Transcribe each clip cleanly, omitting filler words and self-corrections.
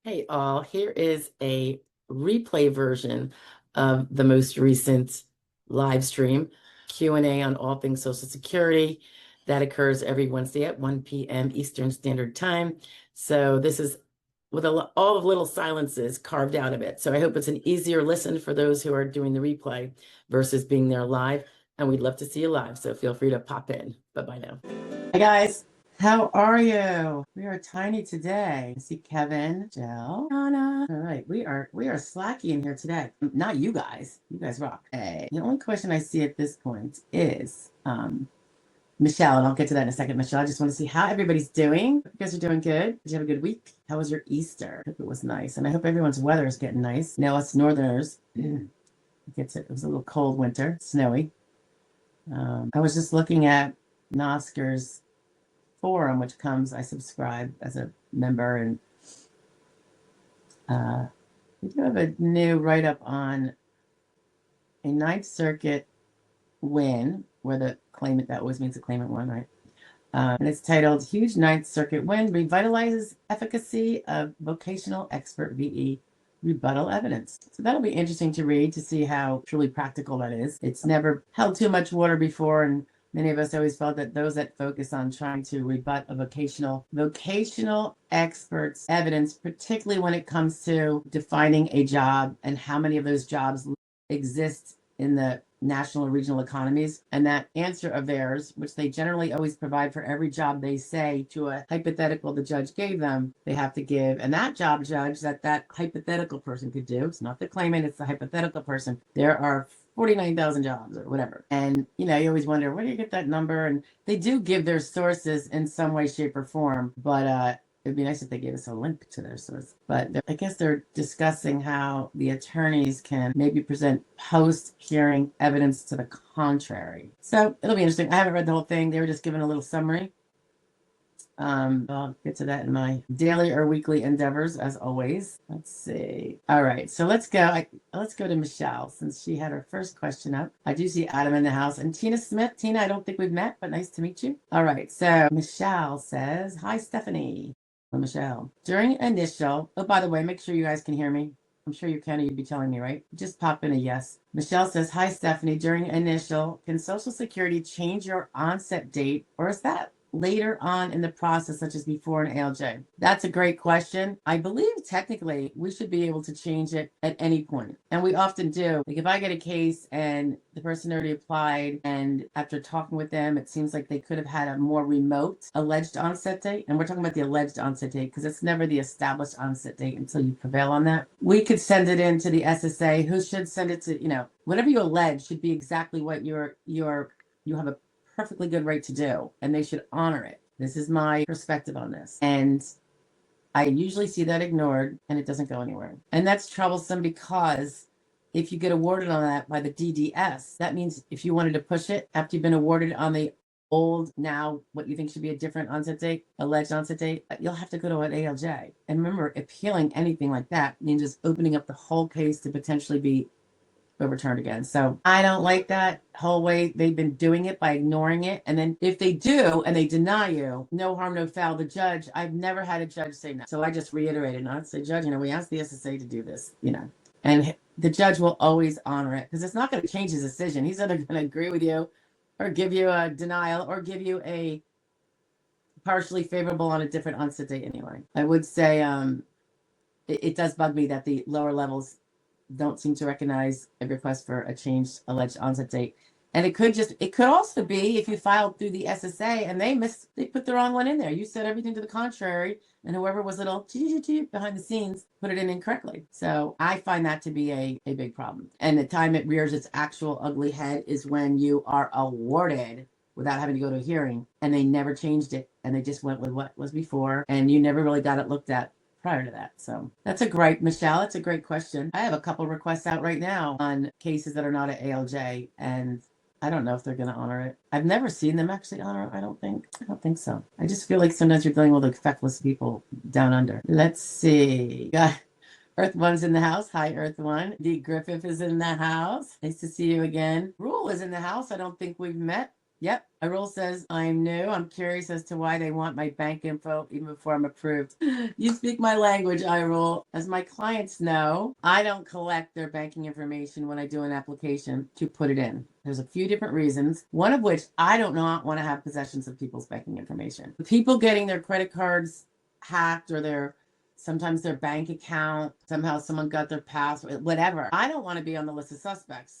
Hey all, here is a replay version of the most recent live stream Q&A on all things Social Security that occurs every Wednesday at 1 p.m. Eastern Standard Time. So this is with all of little silences carved out of it. So I hope it's an easier listen for those who are doing the replay versus being there live. And we'd love to see you live. So feel free to pop in. Bye-bye now. Hi guys. How are you? We are tiny today. I see Kevin, Jill, Anna. All right, we are slacky in here today. Not you guys. You guys rock. Hey, the only question I see at this point is Michelle, and I'll get to that in a second. Michelle, I just want to see how everybody's doing. Hope you guys are doing good. Did you have a good week? How was your Easter? I hope it was nice, and I hope everyone's weather is getting nice. Now us Northerners, it was a little cold winter, snowy. I was just looking at Nosker's forum, which I subscribe as a member, and we do have a new write-up on a Ninth Circuit win, where the claimant, that always means the claimant won, right? And it's titled Huge Ninth Circuit Win Revitalizes Efficacy of Vocational Expert VE Rebuttal Evidence. So that'll be interesting to read, to see how truly practical that is. It's never held too much water before, and many of us always felt that those that focus on trying to rebut a vocational experts' evidence, particularly when it comes to defining a job and how many of those jobs exist in the national or regional economies, and that answer of theirs, which they generally always provide for every job they say to a hypothetical the judge gave them, they have to give. And that job judge that hypothetical person could do, it's not the claimant, it's the hypothetical person. There are 49,000 jobs or whatever. And, you always wonder, where do you get that number? And they do give their sources in some way, shape, or form, but it'd be nice if they gave us a link to their source. But I guess they're discussing how the attorneys can maybe present post-hearing evidence to the contrary. So it'll be interesting. I haven't read the whole thing. They were just giving a little summary. I'll get to that in my daily or weekly endeavors, as always. Let's see. All right, so let's go to Michelle, since she had her first question up. I do see Adam in the house, and Tina Smith. Tina, I don't think we've met, but nice to meet you. All right, so Michelle says, hi, Stephanie. Well, Michelle, during initial, oh, by the way, make sure you guys can hear me. I'm sure you can, or you'd be telling me, right? Just pop in a yes. Michelle says, hi, Stephanie. During initial, can Social Security change your onset date, or is that later on in the process, such as before an ALJ? That's a great question. I believe technically we should be able to change it at any point. And we often do. Like if I get a case and the person already applied, and after talking with them, it seems like they could have had a more remote alleged onset date. And we're talking about the alleged onset date because it's never the established onset date until you prevail on that. We could send it in to the SSA, who should send it to, whatever you allege should be exactly what you have a perfectly good right to do, and they should honor it. This is my perspective on this. And I usually see that ignored, and it doesn't go anywhere. And that's troublesome, because if you get awarded on that by the DDS, that means if you wanted to push it after you've been awarded on the old, now what you think should be a different onset date, alleged onset date, you'll have to go to an ALJ. And remember, appealing anything like that means just opening up the whole case to potentially be overturned again. So I don't like that whole way they've been doing it, by ignoring it. And then if they do and they deny you, no harm, no foul. The judge, I've never had a judge say no. So I just reiterated, and I'd say, Judge, we asked the SSA to do this, and the judge will always honor it, because it's not going to change his decision. He's either going to agree with you or give you a denial or give you a partially favorable on a different onset date anyway. I would say it does bug me that the lower levels don't seem to recognize a request for a changed alleged onset date. And it could also be if you filed through the SSA and they put the wrong one in there. You said everything to the contrary, and whoever was little behind the scenes put it in incorrectly. So I find that to be a big problem. And the time it rears its actual ugly head is when you are awarded without having to go to a hearing, and they never changed it, and they just went with what was before, and you never really got it looked at prior to that. So that's Michelle, that's a great question. I have a couple requests out right now on cases that are not at ALJ, and I don't know if they're going to honor it. I've never seen them actually honor it. I don't think so. I just feel like sometimes you're dealing with like feckless people down under. Let's see. Earth One's in the house. Hi, Earth One. D. Griffith is in the house. Nice to see you again. Rule is in the house. I don't think we've met. Yep. A rule says I'm new. I'm curious as to why they want my bank info even before I'm approved. You speak my language, I rule. As my clients know, I don't collect their banking information when I do an application to put it in. There's a few different reasons. One of which I don't not want to have possessions of people's banking information. People getting their credit cards hacked or sometimes their bank account, somehow someone got their password, whatever. I don't want to be on the list of suspects,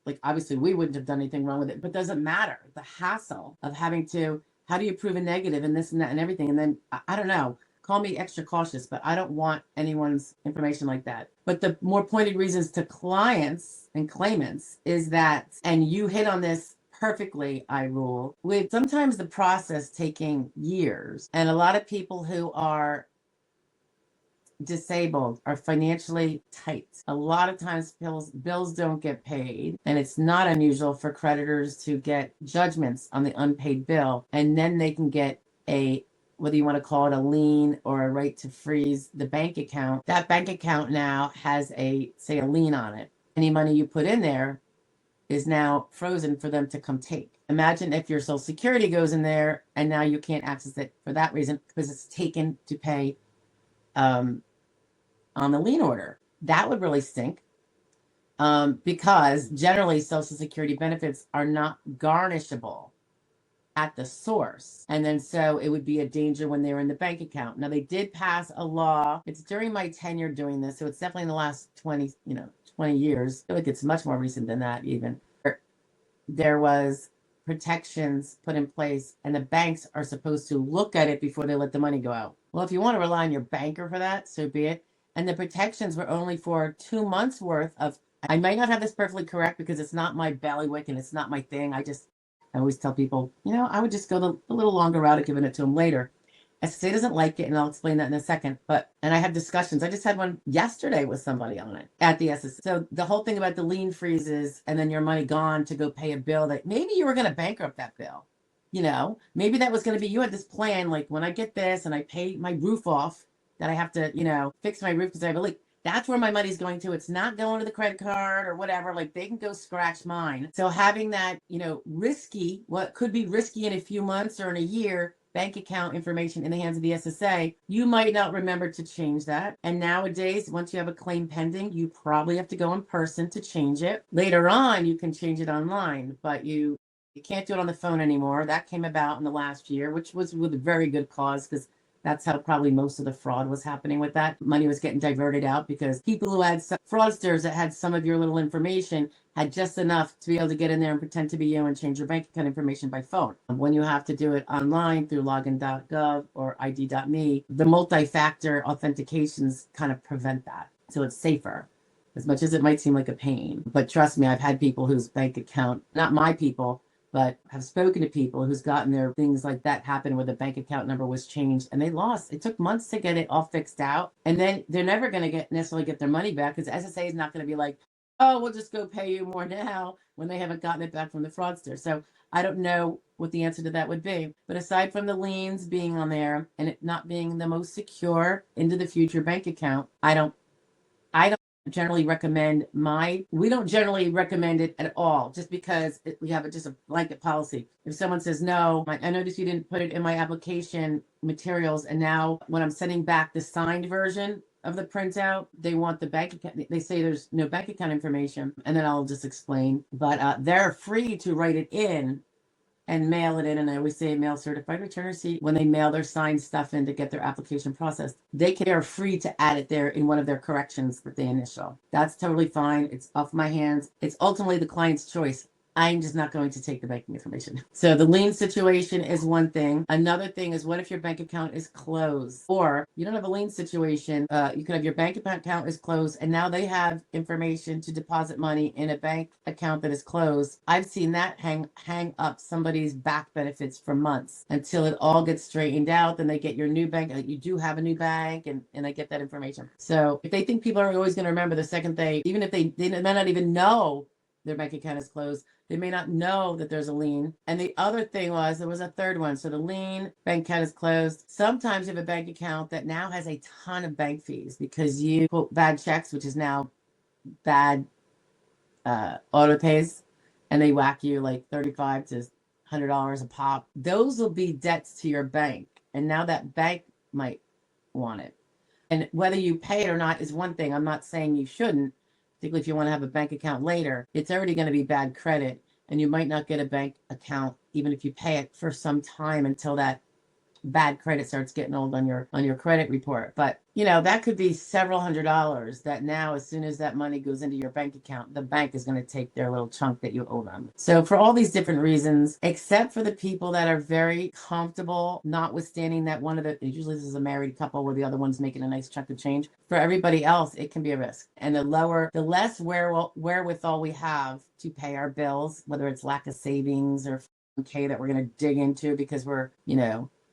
like obviously we wouldn't have done anything wrong with it, but doesn't matter. The hassle of having to, how do you prove a negative and this and that and everything? And then I don't know, call me extra cautious, but I don't want anyone's information like that. But the more pointed reasons to clients and claimants is that, and you hit on this perfectly, I rule, with sometimes the process taking years and a lot of people who are disabled are financially tight. A lot of times bills don't get paid, and it's not unusual for creditors to get judgments on the unpaid bill, and then they can get whether you want to call it a lien or a right to freeze the bank account. That bank account now has a lien on it. Any money you put in there is now frozen for them to come take. Imagine if your Social Security goes in there and now you can't access it for that reason because it's taken to pay on the lien order. That would really stink because generally Social Security benefits are not garnishable at the source. And then so it would be a danger when they were in the bank account. Now they did pass a law. It's during my tenure doing this. So it's definitely in the last 20 years. I feel like it's much more recent than that even. There was protections put in place and the banks are supposed to look at it before they let the money go out. Well, if you want to rely on your banker for that, so be it. And the protections were only for 2 months worth of, I might not have this perfectly correct because it's not my bailiwick and it's not my thing. I always tell people, I would just go the little longer route of giving it to them later. SSA doesn't like it, and I'll explain that in a second. And I have discussions. I just had one yesterday with somebody on it at the SSA. So the whole thing about the lien freezes and then your money gone to go pay a bill that maybe you were going to bankrupt that bill. Maybe that was going to be, you had this plan, like when I get this and I pay my roof off, that I have to, fix my roof because I have a leak. That's where my money's going to. It's not going to the credit card or whatever. Like they can go scratch mine. So having that, risky, what could be risky in a few months or in a year, bank account information in the hands of the SSA, you might not remember to change that. And nowadays, once you have a claim pending, you probably have to go in person to change it. Later on, you can change it online, but you can't do it on the phone anymore. That came about in the last year, which was with a very good cause because that's how probably most of the fraud was happening with that. Money was getting diverted out because people who had fraudsters that had some of your little information had just enough to be able to get in there and pretend to be you and change your bank account information by phone. When you have to do it online through login.gov or ID.me, the multi-factor authentications kind of prevent that. So it's safer, as much as it might seem like a pain. But trust me, I've had people whose bank account, not my people, but have spoken to people who's gotten their things like that happen where the bank account number was changed and they lost. It took months to get it all fixed out. And then they're never going to necessarily get their money back because SSA is not going to be like, oh, we'll just go pay you more now when they haven't gotten it back from the fraudster. So I don't know what the answer to that would be. But aside from the liens being on there and it not being the most secure into the future bank account, I don't generally recommend we don't generally recommend it at all just because we have just a blanket policy. If someone says, no, I noticed you didn't put it in my application materials, and now when I'm sending back the signed version of the printout, they want the bank account. They say there's no bank account information, and then I'll just explain. But they're free to write it in and mail it in. And I always say mail certified return receipt when they mail their signed stuff in to get their application processed. They're free to add it there in one of their corrections that they initial. That's totally fine. It's off my hands. It's ultimately the client's choice. I'm just not going to take the banking information. So the lien situation is one thing. Another thing is, what if your bank account is closed? Or you don't have a lien situation. You could have your bank account is closed and now they have information to deposit money in a bank account that is closed. I've seen that hang up somebody's back benefits for months until it all gets straightened out. Then they get your new bank. You do have a new bank and they get that information. So if they think people are always going to remember the second even if they may not even know their bank account is closed, they may not know that there's a lien. And the other thing there was a third one. So the lien, bank account is closed. Sometimes you have a bank account that now has a ton of bank fees because you quote bad checks, which is now bad auto pays, and they whack you like $35 to $100 a pop. Those will be debts to your bank. And now that bank might want it. And whether you pay it or not is one thing. I'm not saying you shouldn't, particularly if you want to have a bank account later. It's already going to be bad credit, and you might not get a bank account even if you pay it for some time until that bad credit starts getting old on your credit report. But that could be several $100s that now, as soon as that money goes into your bank account, the bank is going to take their little chunk that you owe them. So for all these different reasons, except for the people that are very comfortable, notwithstanding that usually this is a married couple where the other one's making a nice chunk of change, for everybody else it can be a risk. And the less wherewithal we have to pay our bills, whether it's lack of savings or okay that we're going to dig into because we're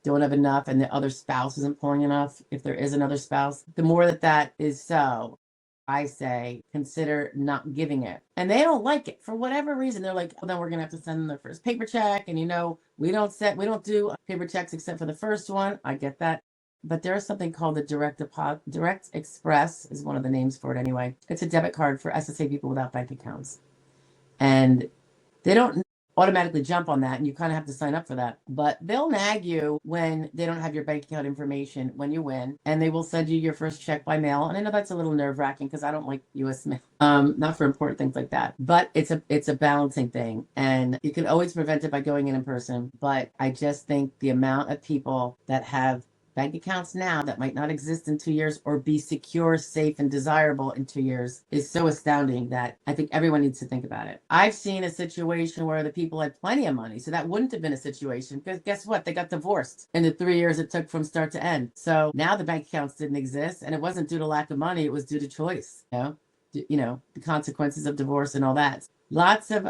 don't have enough and the other spouse isn't pulling enough, if there is another spouse, the more that is so, I say, consider not giving it. And they don't like it for whatever reason. They're like, well, then we're going to have to send them their first paper check. And we don't do paper checks except for the first one. I get that. But there is something called the Direct Express is one of the names for it anyway. It's a debit card for SSA people without bank accounts. And they don't automatically jump on that, and you kind of have to sign up for that. But they'll nag you when they don't have your bank account information when you win, and they will send you your first check by mail. And I know that's a little nerve-wracking because I don't like U.S. mail, not for important things like that. But it's a balancing thing, and you can always prevent it by going in person. But I just think the amount of people that have bank accounts now that might not exist in 2 years or be secure, safe, and desirable in 2 years is so astounding that I think everyone needs to think about it. I've seen a situation where the people had plenty of money, so that wouldn't have been a situation because guess what? They got divorced in the 3 years it took from start to end. So now the bank accounts didn't exist, and it wasn't due to lack of money, it was due to choice. The consequences of divorce and all that. Lots of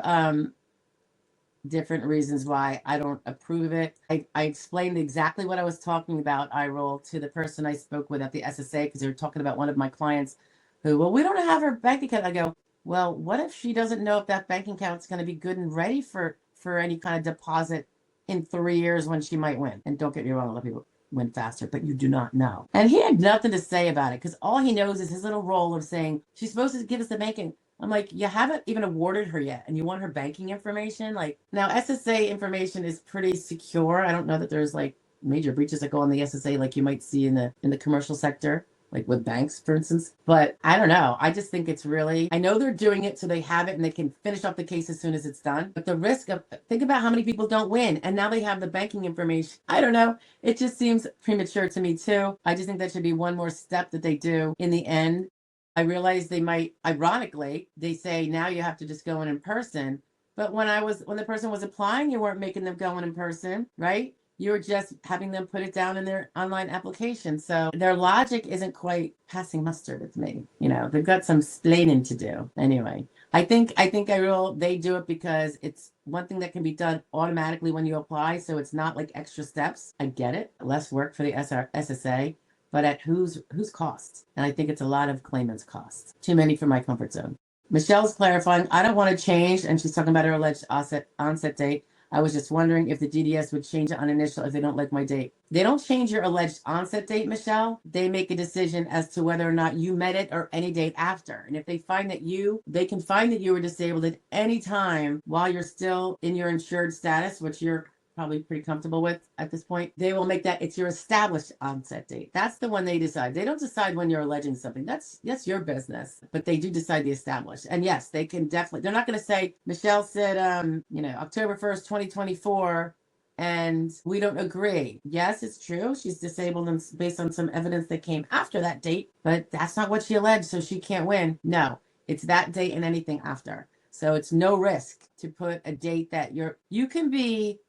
different reasons why I don't approve of it. I explained exactly what I was talking about, iRoll, to the person I spoke with at the SSA because they were talking about one of my clients who, well, we don't have her bank account. I go, well, what if she doesn't know if that bank account's going to be good and ready for any kind of deposit in 3 years when she might win? And don't get me wrong, a lot of people win faster, but you do not know. And he had nothing to say about it because all he knows is his little role of saying, she's supposed to give us the banking. I'm like, you haven't even awarded her yet, and you want her banking information? Like, now SSA information is pretty secure. I don't know that there's like major breaches that go on the SSA like you might see in the commercial sector, like with banks, for instance. But I don't know. I just think it's really, I know they're doing it so they have it and they can finish off the case as soon as it's done. But the risk of, think about how many people don't win, and now they have the banking information. I don't know. It just seems premature to me too. I just think that should be one more step that they do in the end. I realize they might, ironically, they say now you have to just go in person. But when the person was applying, you weren't making them go in person, right? You were just having them put it down in their online application. So their logic isn't quite passing muster with me. They've got some splaining to do. Anyway, I think they do it because it's one thing that can be done automatically when you apply. So it's not like extra steps. I get it. Less work for the SSA. But at whose cost? And I think it's a lot of claimants' costs. Too many for my comfort zone. Michelle's clarifying, I don't want to change, and she's talking about her alleged onset date. I was just wondering if the DDS would change it on initial if they don't like my date. They don't change your alleged onset date, Michelle. They make a decision as to whether or not you met it or any date after. And if they find that they can find that you were disabled at any time while you're still in your insured status, which you're probably pretty comfortable with at this point, they will make that it's your established onset date. That's the one they decide. They don't decide when you're alleging something. That's your business, but they do decide the established. And yes, they can definitely, they're not going to say, Michelle said, October 1st, 2024, and we don't agree. Yes, it's true. She's disabled and based on some evidence that came after that date, but that's not what she alleged, so she can't win. No, it's that date and anything after. So it's no risk to put a date that you can be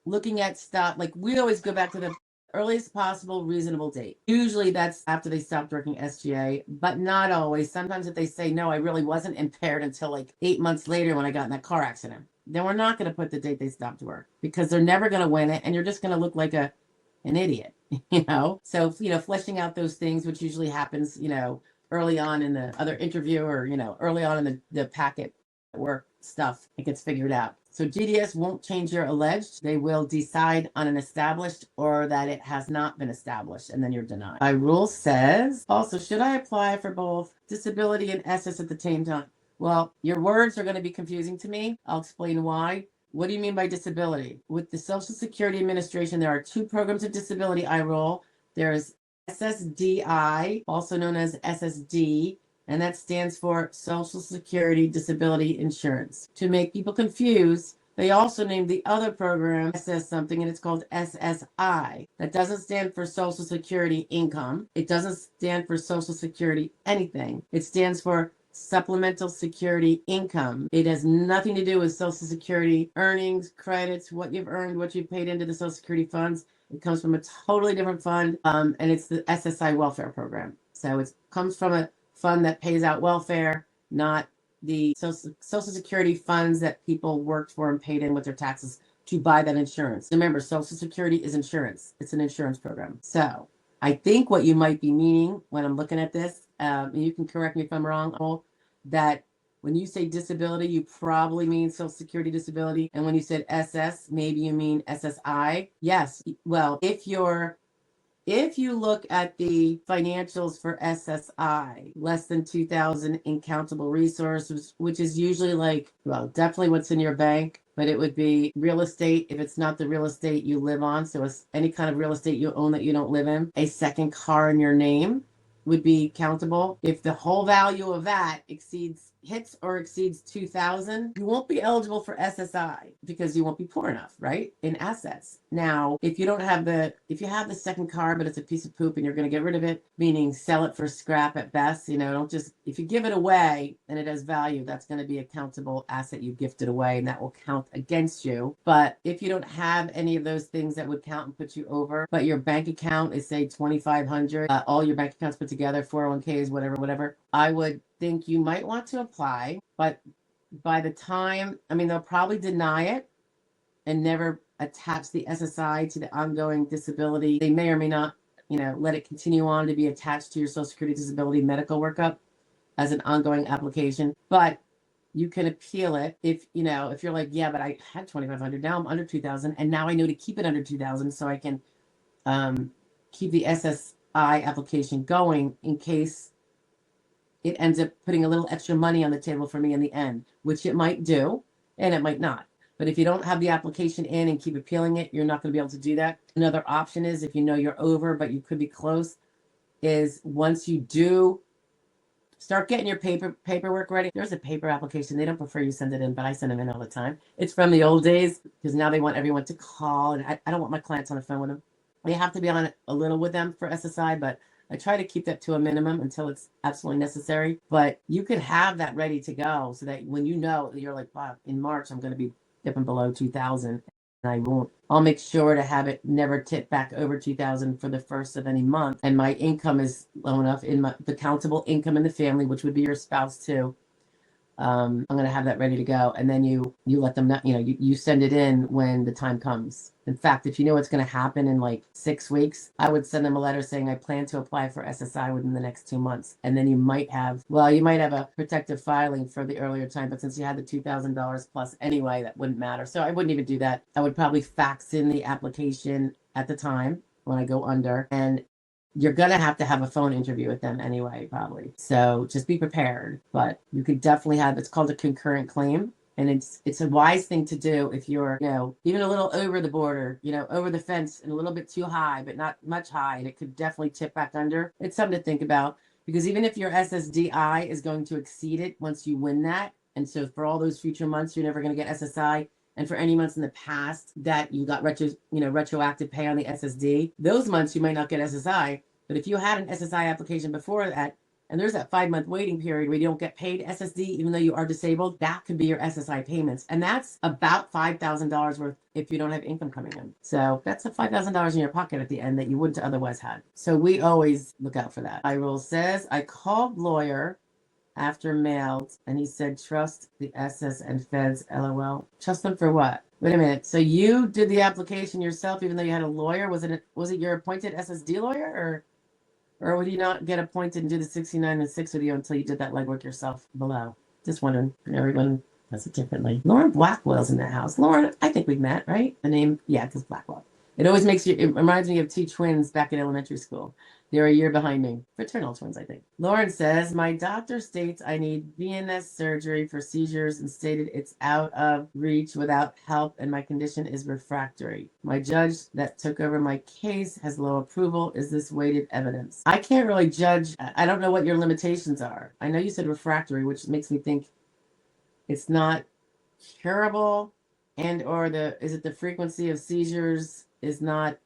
looking at stuff, like we always go back to the earliest possible reasonable date. Usually that's after they stopped working SGA, but not always. Sometimes if they say, no, I really wasn't impaired until like 8 months later when I got in that car accident, then we're not going to put the date they stopped work because they're never going to win it. And you're just going to look like an idiot, So, fleshing out those things, which usually happens, early on in the other interview or, early on in the packet work stuff, it gets figured out. So GDS won't change your alleged. They will decide on an established or that it has not been established, and then you're denied. My rule says, also, should I apply for both disability and SS at the same time? Well, your words are going to be confusing to me. I'll explain why. What do you mean by disability? With the Social Security Administration, there are two programs of disability I roll. There's SSDI, also known as SSD, and that stands for Social Security Disability Insurance. To make people confused, they also named the other program SS something, and it's called SSI. That doesn't stand for Social Security Income. It doesn't stand for Social Security anything. It stands for Supplemental Security Income. It has nothing to do with Social Security earnings, credits, what you've earned, what you've paid into the Social Security funds. It comes from a totally different fund, and it's the SSI welfare program. So it comes from a fund that pays out welfare, not the Social Security funds that people worked for and paid in with their taxes to buy that insurance. Remember, Social Security is insurance. It's an insurance program. So I think what you might be meaning when I'm looking at this, and you can correct me if I'm wrong, that when you say disability, you probably mean Social Security disability. And when you said SS, maybe you mean SSI. Yes. Well, if you look at the financials for SSI, less than 2,000 in countable resources, which is usually like, well, definitely what's in your bank, but it would be real estate if it's not the real estate you live on. So it's any kind of real estate you own that you don't live in. A second car in your name would be countable. If the whole value of that hits or exceeds 2,000, you won't be eligible for SSI because you won't be poor enough, right? In assets. Now, if you have the second car, but it's a piece of poop and you're going to get rid of it, meaning sell it for scrap at best, don't just, if you give it away and it has value, that's going to be a countable asset you gifted away and that will count against you. But if you don't have any of those things that would count and put you over, but your bank account is say 2,500, all your bank accounts put together, 401ks, whatever, I would think you might want to apply, but by the time, they'll probably deny it and never attach the SSI to the ongoing disability. They may or may not, let it continue on to be attached to your Social Security disability medical workup as an ongoing application. But you can appeal it if you're like, yeah, but I had 2,500, now I'm under 2,000, and now I know to keep it under 2,000 so I can keep the SSI application going in case it ends up putting a little extra money on the table for me in the end, which it might do, and it might not. But if you don't have the application in and keep appealing it, you're not going to be able to do that. Another option is, if you know you're over, but you could be close, is once you do start getting your paperwork ready. There's a paper application. They don't prefer you send it in, but I send them in all the time. It's from the old days because now they want everyone to call, and I don't want my clients on the phone with them. They have to be on a little with them for SSI, but I try to keep that to a minimum until it's absolutely necessary. But you could have that ready to go so that when you're like, wow, in March, I'm going to be dipping below 2,000. And I'll make sure to have it never tip back over 2,000 for the first of any month. And my income is low enough the countable income in the family, which would be your spouse too. I'm going to have that ready to go. And then you let them know, you send it in when the time comes. In fact, if you know what's going to happen in like 6 weeks, I would send them a letter saying I plan to apply for SSI within the next 2 months. And then you might have a protective filing for the earlier time, but since you had the $2,000 plus anyway, that wouldn't matter. So I wouldn't even do that. I would probably fax in the application at the time when I go under, and you're going to have a phone interview with them anyway, probably. So just be prepared. But you could definitely it's called a concurrent claim. And it's a wise thing to do if you're, even a little over the border, over the fence and a little bit too high, but not much high. And it could definitely tip back under. It's something to think about, because even if your SSDI is going to exceed it once you win that, and so for all those future months, you're never going to get SSI. And for any months in the past that you got retroactive pay on the SSD, those months you might not get SSI. But if you had an SSI application before that, and there's that 5-month waiting period where you don't get paid SSD, even though you are disabled, that could be your SSI payments. And that's about $5,000 worth if you don't have income coming in. So that's a $5,000 in your pocket at the end that you wouldn't otherwise have. So we always look out for that. iRule says, I called lawyer after mailed, and he said, trust the SS and feds, LOL. Trust them for what? Wait a minute. So you did the application yourself, even though you had a lawyer? Was it your appointed SSD lawyer, or would you not get appointed and do the 69 and 6 with you until you did that legwork yourself below? Just wondering. Everyone does it differently. Lauren Blackwell's in the house. Lauren, I think we've met, right? The name, yeah, because Blackwell. It always makes you, it reminds me of two twins back in elementary school. They're a year behind me. Fraternal twins, I think. Lauren says, my doctor states I need VNS surgery for seizures and stated it's out of reach without help and my condition is refractory. My judge that took over my case has low approval. Is this weighted evidence? I can't really judge. I don't know what your limitations are. I know you said refractory, which makes me think it's not curable, and or is it the frequency of seizures is not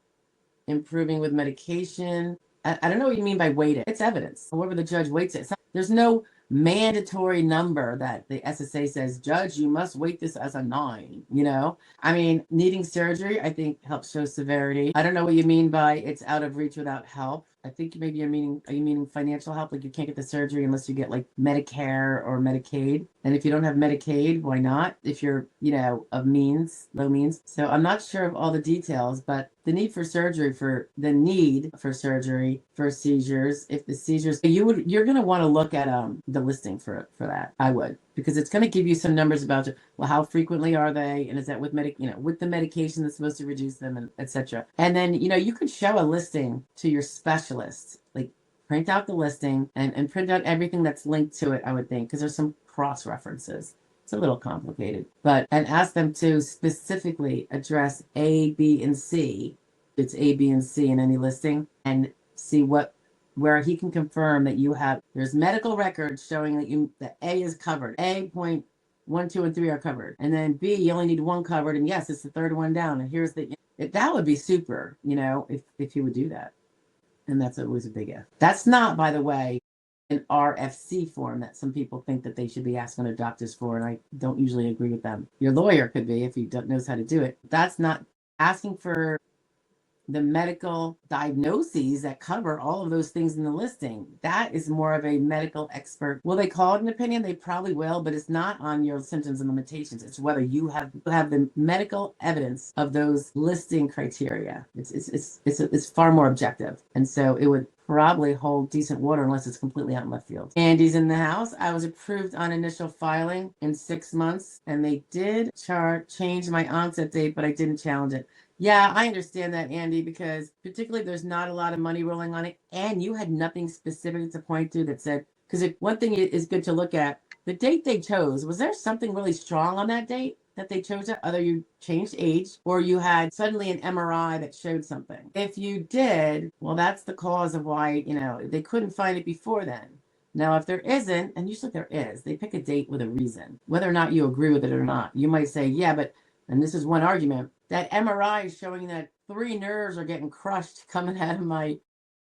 improving with medication? I don't know what you mean by weighted. It's evidence. However the judge weights it. There's no mandatory number that the SSA says, judge, you must weight this as a 9, you know? I mean, needing surgery, I think, helps show severity. I don't know what you mean by it's out of reach without help. I think maybe are you meaning financial help? Like you can't get the surgery unless you get like Medicare or Medicaid. And if you don't have Medicaid, why not? If you're, of means, low means. So I'm not sure of all the details, but the need for surgery for seizures, if the seizures, you're going to want to look at the listing for that. I would, because it's going to give you some numbers about, well, how frequently are they? And is that with with the medication that's supposed to reduce them, and etc. And then, you could show a listing to your specialist, like print out the listing and print out everything that's linked to it, I would think, because there's some cross references. It's a little complicated, and ask them to specifically address A, B, and C. It's A, B, and C in any listing, and see where he can confirm that there's medical records showing that A is covered. A point 1, 2, and 3 are covered. And then B, you only need 1 covered, and yes, it's the third one down. And here's that would be super, if he would do that. And that's always a big if. That's not, by the way, an RFC form that some people think that they should be asking their doctors for, and I don't usually agree with them. Your lawyer could be if he knows how to do it. That's not asking for the medical diagnoses that cover all of those things in the listing. That is more of a medical expert. Will they call it an opinion? They probably will, but it's not on your symptoms and limitations. It's whether you have the medical evidence of those listing criteria. It's far more objective. And so it would probably hold decent water unless it's completely out in left field. Andy's in the house. I was approved on initial filing in 6 months, and they did change my onset date, but I didn't challenge it. Yeah, I understand that, Andy, because particularly if there's not a lot of money rolling on it and you had nothing specific to point to that said, because one thing is good to look at, the date they chose, was there something really strong on that date that they chose it? Either you changed age or you had suddenly an MRI that showed something. If you did, well, that's the cause of why, they couldn't find it before then. Now, if there isn't, and usually there is, they pick a date with a reason, whether or not you agree with it or not. You might say, yeah, but, and this is one argument, that MRI is showing that 3 nerves are getting crushed coming out of my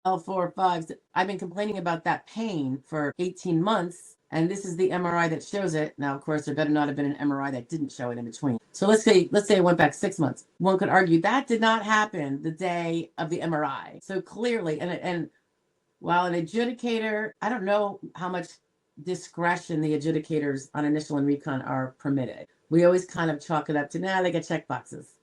L4, 5. I've been complaining about that pain for 18 months, and this is the MRI that shows it. Now, of course, there better not have been an MRI that didn't show it in between. So let's say it went back 6 months. One could argue that did not happen the day of the MRI. So clearly, and while an adjudicator, I don't know how much discretion the adjudicators on initial and recon are permitted. We always kind of chalk it up to, they get check boxes.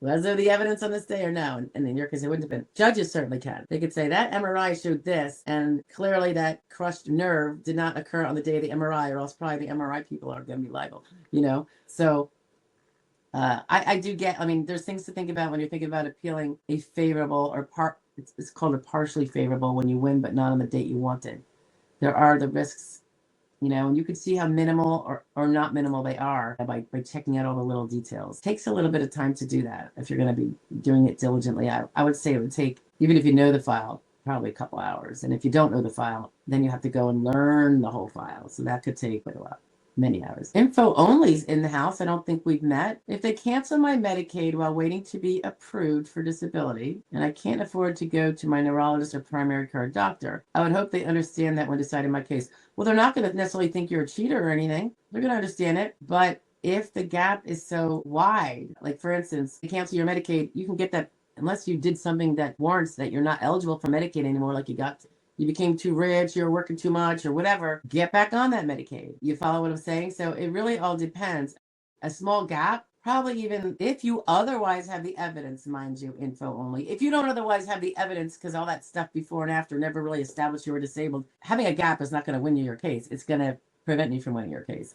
Was there the evidence on this day or no? And in your case, it wouldn't have been. Judges certainly can. They could say that MRI showed this, and clearly that crushed nerve did not occur on the day of the MRI, or else probably the MRI people are going to be liable, So I do get, there's things to think about when you're thinking about appealing a favorable or it's called a partially favorable when you win, but not on the date you wanted. There are the risks, and you can see how minimal or not minimal they are by checking out all the little details. It takes a little bit of time to do that if you're going to be doing it diligently. I would say it would take, even if you know the file, probably a couple hours. And if you don't know the file, then you have to go and learn the whole file. So that could take quite a while. Many hours. Info only's in the house. I don't think we've met. If they cancel my Medicaid while waiting to be approved for disability, and I can't afford to go to my neurologist or primary care doctor, I would hope they understand that when deciding my case. Well, they're not going to necessarily think you're a cheater or anything. They're going to understand it. But if the gap is so wide, like for instance, they cancel your Medicaid, you can get that unless you did something that warrants that you're not eligible for Medicaid anymore, like you became too rich, you're working too much or whatever, get back on that Medicaid. You follow what I'm saying? So it really all depends. A small gap, probably even if you otherwise have the evidence, mind you, info only. If you don't otherwise have the evidence because all that stuff before and after never really established you were disabled, having a gap is not going to win you your case. It's going to prevent you from winning your case.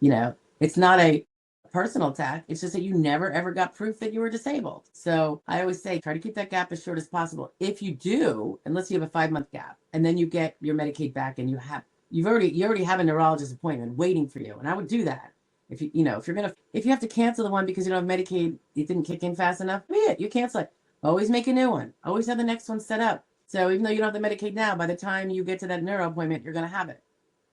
It's not a personal attack. It's just that you never ever got proof that you were disabled. So I always say, try to keep that gap as short as possible. If you do, unless you have a 5-month gap, and then you get your Medicaid back and you already have a neurologist appointment waiting for you. And I would do that. If you have to cancel the one because you don't have Medicaid, it didn't kick in fast enough, you cancel it. Always make a new one. Always have the next one set up. So even though you don't have the Medicaid now, by the time you get to that neuro appointment, you're going to have it.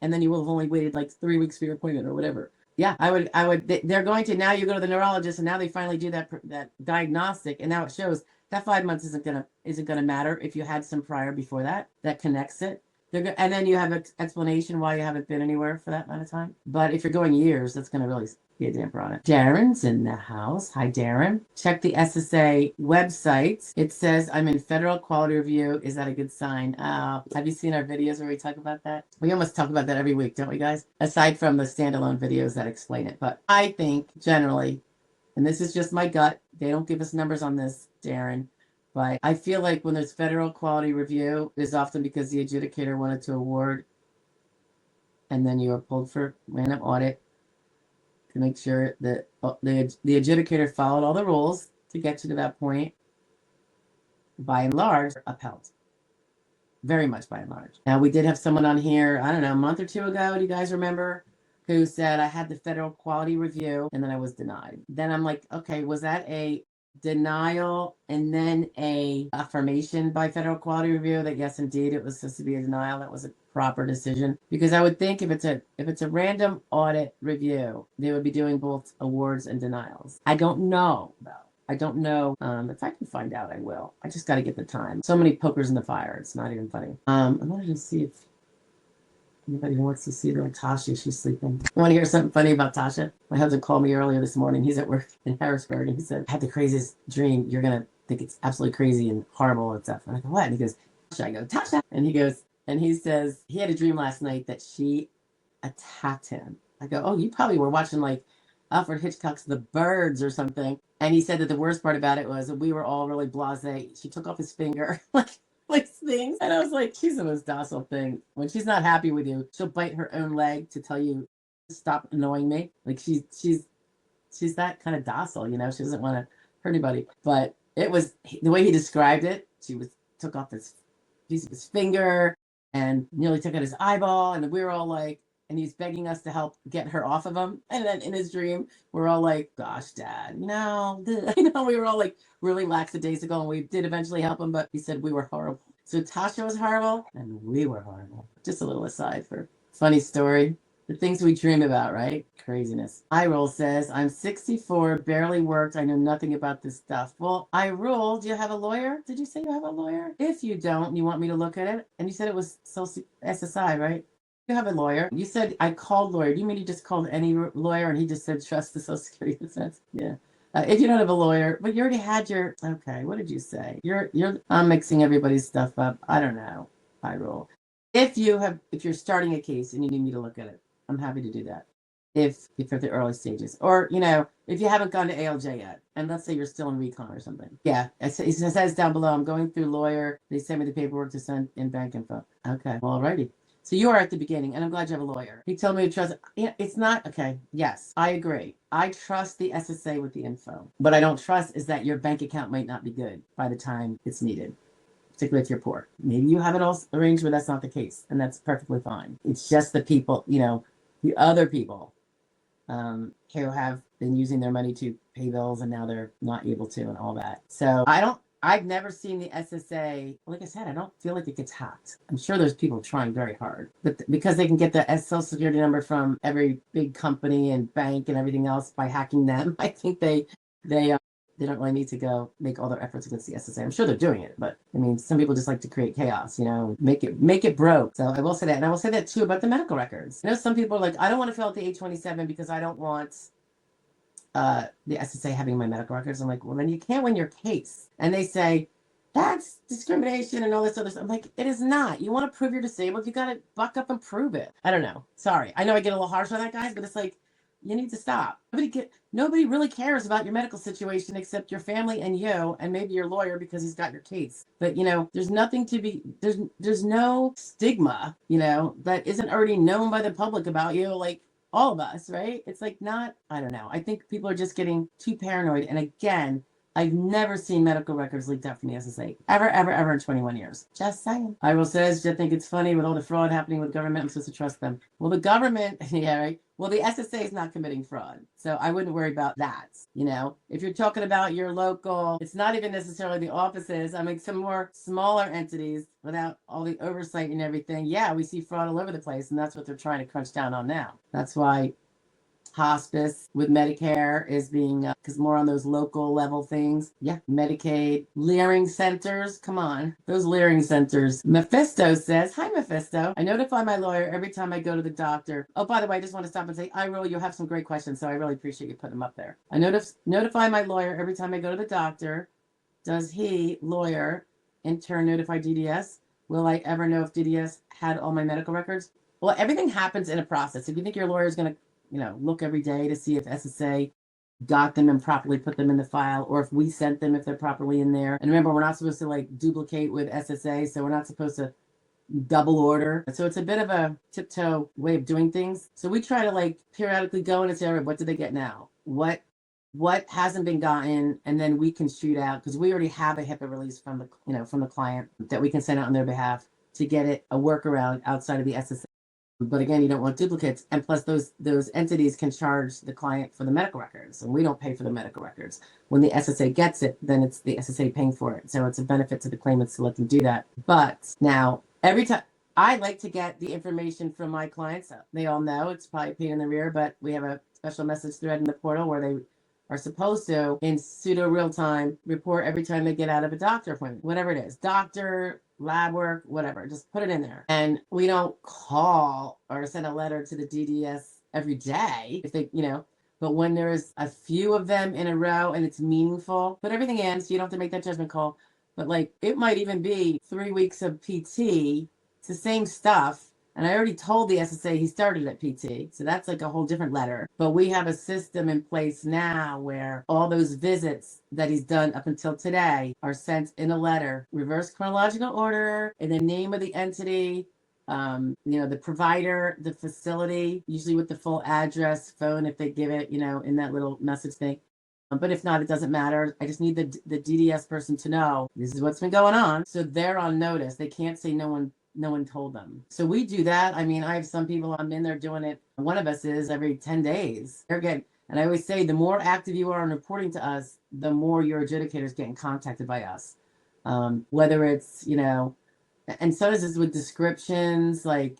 And then you will have only waited like 3 weeks for your appointment or whatever. Yeah, I would, they're going to, now you go to the neurologist and now they finally do that diagnostic. And now it shows that 5 months isn't going to matter if you had some prior before that connects it. And then you have an explanation why you haven't been anywhere for that amount of time. But if you're going years, that's going to really be a damper on it. Darren's in the house. Hi, Darren. Check the SSA website. It says I'm in federal quality review. Is that a good sign? Have you seen our videos where we talk about that? We almost talk about that every week, don't we, guys? Aside from the standalone videos that explain it. But I think generally, and this is just my gut, they don't give us numbers on this, Darren, but I feel like when there's federal quality review, it's often because the adjudicator wanted to award, and then you are pulled for random audit to make sure that the adjudicator followed all the rules to get you to that point. By and large, upheld. Very much by and large. Now, we did have someone on here, I don't know, a month or two ago, do you guys remember, who said I had the federal quality review and then I was denied. Then I'm like, okay, was that a denial and then a affirmation by federal quality review that yes, indeed, it was supposed to be a denial? That was a proper decision? Because I would think if it's a random audit review, they would be doing both awards and denials. I don't know though. I don't know. If I can find out, I will. I just got to get the time. So many pokers in the fire. It's not even funny. I wanted to see if anybody wants to see little Tasha. She's sleeping. I want to hear something funny about Tasha. My husband called me earlier this morning. He's at work in Harrisburg, and he said, I had the craziest dream. You're going to think it's absolutely crazy and horrible and stuff. And I go, what? And he goes, Tasha. I go, Tasha. And he says, he had a dream last night that she attacked him. I go, oh, you probably were watching like Alfred Hitchcock's The Birds or something. And he said that the worst part about it was that we were all really blasé. She took off his finger, like things. And I was like, she's the most docile thing. When she's not happy with you, she'll bite her own leg to tell you, stop annoying me. Like she's that kind of docile, you know. She doesn't want to hurt anybody. But it was the way he described it. Took off his piece of his finger and nearly took out his eyeball. And we were all like, and he's begging us to help get her off of him. And then in his dream, we're all like, gosh, Dad, no. We were all like really lackadaisical, and we did eventually help him, but he said we were horrible. So Tasha was horrible, and we were horrible. Just a little aside for funny story. The things we dream about, right? Craziness. iRoll says, I'm 64, barely worked. I know nothing about this stuff. Well, iRoll, do you have a lawyer? Did you say you have a lawyer? If you don't, you want me to look at it? And you said it was SSI, right? You have a lawyer. You said I called lawyer. Do you mean you just called any lawyer and he just said trust the Social Security defense? Yeah. If you don't have a lawyer, but you already had your, okay, what did you say? I'm mixing everybody's stuff up. I don't know. iRoll. If you're starting a case and you need me to look at it, I'm happy to do that. If you're at the early stages, or, if you haven't gone to ALJ yet, and let's say you're still in recon or something. Yeah. It says down below, I'm going through lawyer. They sent me the paperwork to send in bank info. Okay. Well, alrighty. So you are at the beginning, and I'm glad you have a lawyer. He told me to trust. It's not, okay, yes, I agree. I trust the SSA with the info. What I don't trust is that your bank account might not be good by the time it's needed, particularly if you're poor. Maybe you have it all arranged where that's not the case, and that's perfectly fine. It's just the people, the other people who have been using their money to pay bills, and now they're not able to, and all that. So I've never seen the SSA. Like I said, I don't feel like it gets hacked. I'm sure there's people trying very hard, but because they can get the Social Security number from every big company and bank and everything else by hacking them, I think they don't really need to go make all their efforts against the SSA. I'm sure they're doing it, but I mean, some people just like to create chaos, make it broke. So I will say that, and I will say that too about the medical records. Some people are like, I don't want to fill out the 827 because I don't want the SSA having my medical records. I'm like, well, then you can't win your case. And they say, that's discrimination and all this other stuff. I'm like, it is not. You want to prove you're disabled, you got to buck up and prove it. I don't know. Sorry. I know I get a little harsh on that, guys, but it's like, you need to stop. Nobody really cares about your medical situation except your family and you, and maybe your lawyer because he's got your case. But, there's nothing to be, there's no stigma, that isn't already known by the public about you. Like, all of us, right? It's like not, I don't know. I think people are just getting too paranoid. And again, I've never seen medical records leaked out from the SSA. Ever in 21 years. Just saying. Iro says, I think it's funny with all the fraud happening with government, I'm supposed to trust them. Well, the government, yeah, right? Well, the SSA is not committing fraud. So I wouldn't worry about that. You know, if you're talking about your local, it's not even necessarily the offices. I mean, some more smaller entities without all the oversight and everything. Yeah, we see fraud all over the place. And that's what they're trying to crunch down on now. That's why hospice with Medicare is being, because more on those local level things. Yeah, Medicaid, Leering centers. Come on, those Leering centers. Mephisto says, hi, Mephisto. I notify my lawyer every time I go to the doctor. Oh, by the way, I just want to stop and say, Iro, you have some great questions, so I really appreciate you putting them up there. I notify my lawyer every time I go to the doctor. Does he, lawyer, in turn notify DDS? Will I ever know if DDS had all my medical records? Well, everything happens in a process. If you think your lawyer is going to look every day to see if SSA got them and properly put them in the file, or if we sent them, if they're properly in there. And remember, we're not supposed to like duplicate with SSA, so we're not supposed to double order. So it's a bit of a tiptoe way of doing things. So we try to like periodically go in and say, all right, what did they get now? What hasn't been gotten? And then we can shoot out, because we already have a HIPAA release from the client that we can send out on their behalf to get it a workaround outside of the SSA. But again, you don't want duplicates. And plus those entities can charge the client for the medical records, and we don't pay for the medical records. When the SSA gets it, then it's the SSA paying for it. So it's a benefit to the claimants to let them do that. But now, every time, I like to get the information from my clients. They all know it's probably a pain in the rear, but we have a special message thread in the portal where they are supposed to, in pseudo real time, report every time they get out of a doctor appointment, whatever it is, doctor, lab work, whatever, just put it in there. And we don't call or send a letter to the DDS every day if they, but when there's a few of them in a row and it's meaningful, put everything in so you don't have to make that judgment call. But like, it might even be 3 weeks of PT, it's the same stuff. And I already told the SSA he started at PT. So that's like a whole different letter. But we have a system in place now where all those visits that he's done up until today are sent in a letter, reverse chronological order, in the name of the entity, the provider, the facility, usually with the full address, phone, if they give it, in that little message thing. But if not, it doesn't matter. I just need the DDS person to know this is what's been going on. So they're on notice. They can't say no one told them. So we do that. I mean, I have some people, I'm in there doing it. One of us is every 10 days. They're getting, and I always say, the more active you are in reporting to us, the more your adjudicators getting contacted by us. Whether it's, and so is this with descriptions like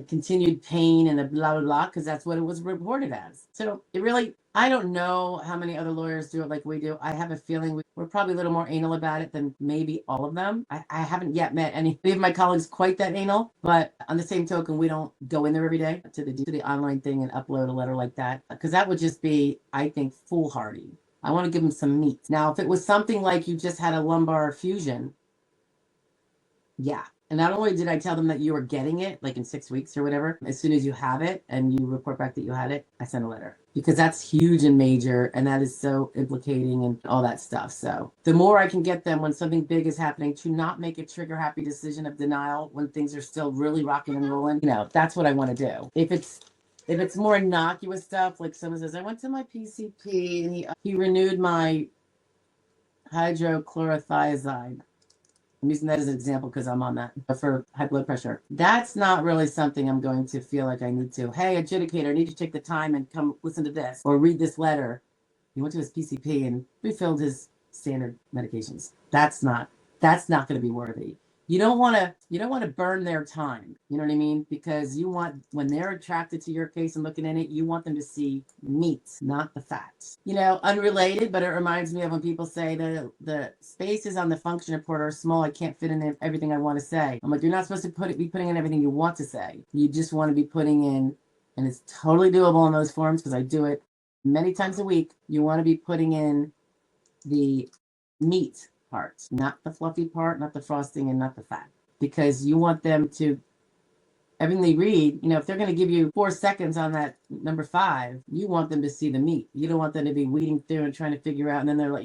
continued pain and the blah, blah, blah, because that's what it was reported as. So it really, I don't know how many other lawyers do it like we do. I have a feeling we're probably a little more anal about it than maybe all of them. I haven't yet met any of my colleagues quite that anal, but on the same token, we don't go in there every day to the online thing and upload a letter like that, because that would just be, I think, foolhardy. I want to give them some meat. Now, if it was something like you just had a lumbar fusion, yeah. And not only did I tell them that you were getting it, like in 6 weeks or whatever, as soon as you have it and you report back that you had it, I send a letter. Because that's huge and major, and that is so implicating and all that stuff. So the more I can get them when something big is happening to not make a trigger-happy decision of denial when things are still really rocking and rolling, that's what I want to do. If it's more innocuous stuff, like someone says, I went to my PCP and he renewed my hydrochlorothiazide. I'm using that as an example because I'm on that for high blood pressure. That's not really something I'm going to feel like I need to. Hey, adjudicator, I need you to take the time and come listen to this or read this letter. He went to his PCP and refilled his standard medications. That's not going to be worthy. You don't want to burn their time. You know what I mean? Because you want, when they're attracted to your case and looking at it, you want them to see meat, not the facts. Unrelated, but it reminds me of when people say the spaces on the function report are small. I can't fit in everything I want to say. I'm like, you're not supposed to be putting in everything you want to say. You just want to be putting in, and it's totally doable in those forms because I do it many times a week. You want to be putting in the meat part, not the fluffy part, not the frosting, and not the fat, because you want them to, everything they read, if they're going to give you 4 seconds on that number 5, you want them to see the meat. You don't want them to be weeding through and trying to figure out, and then they're like,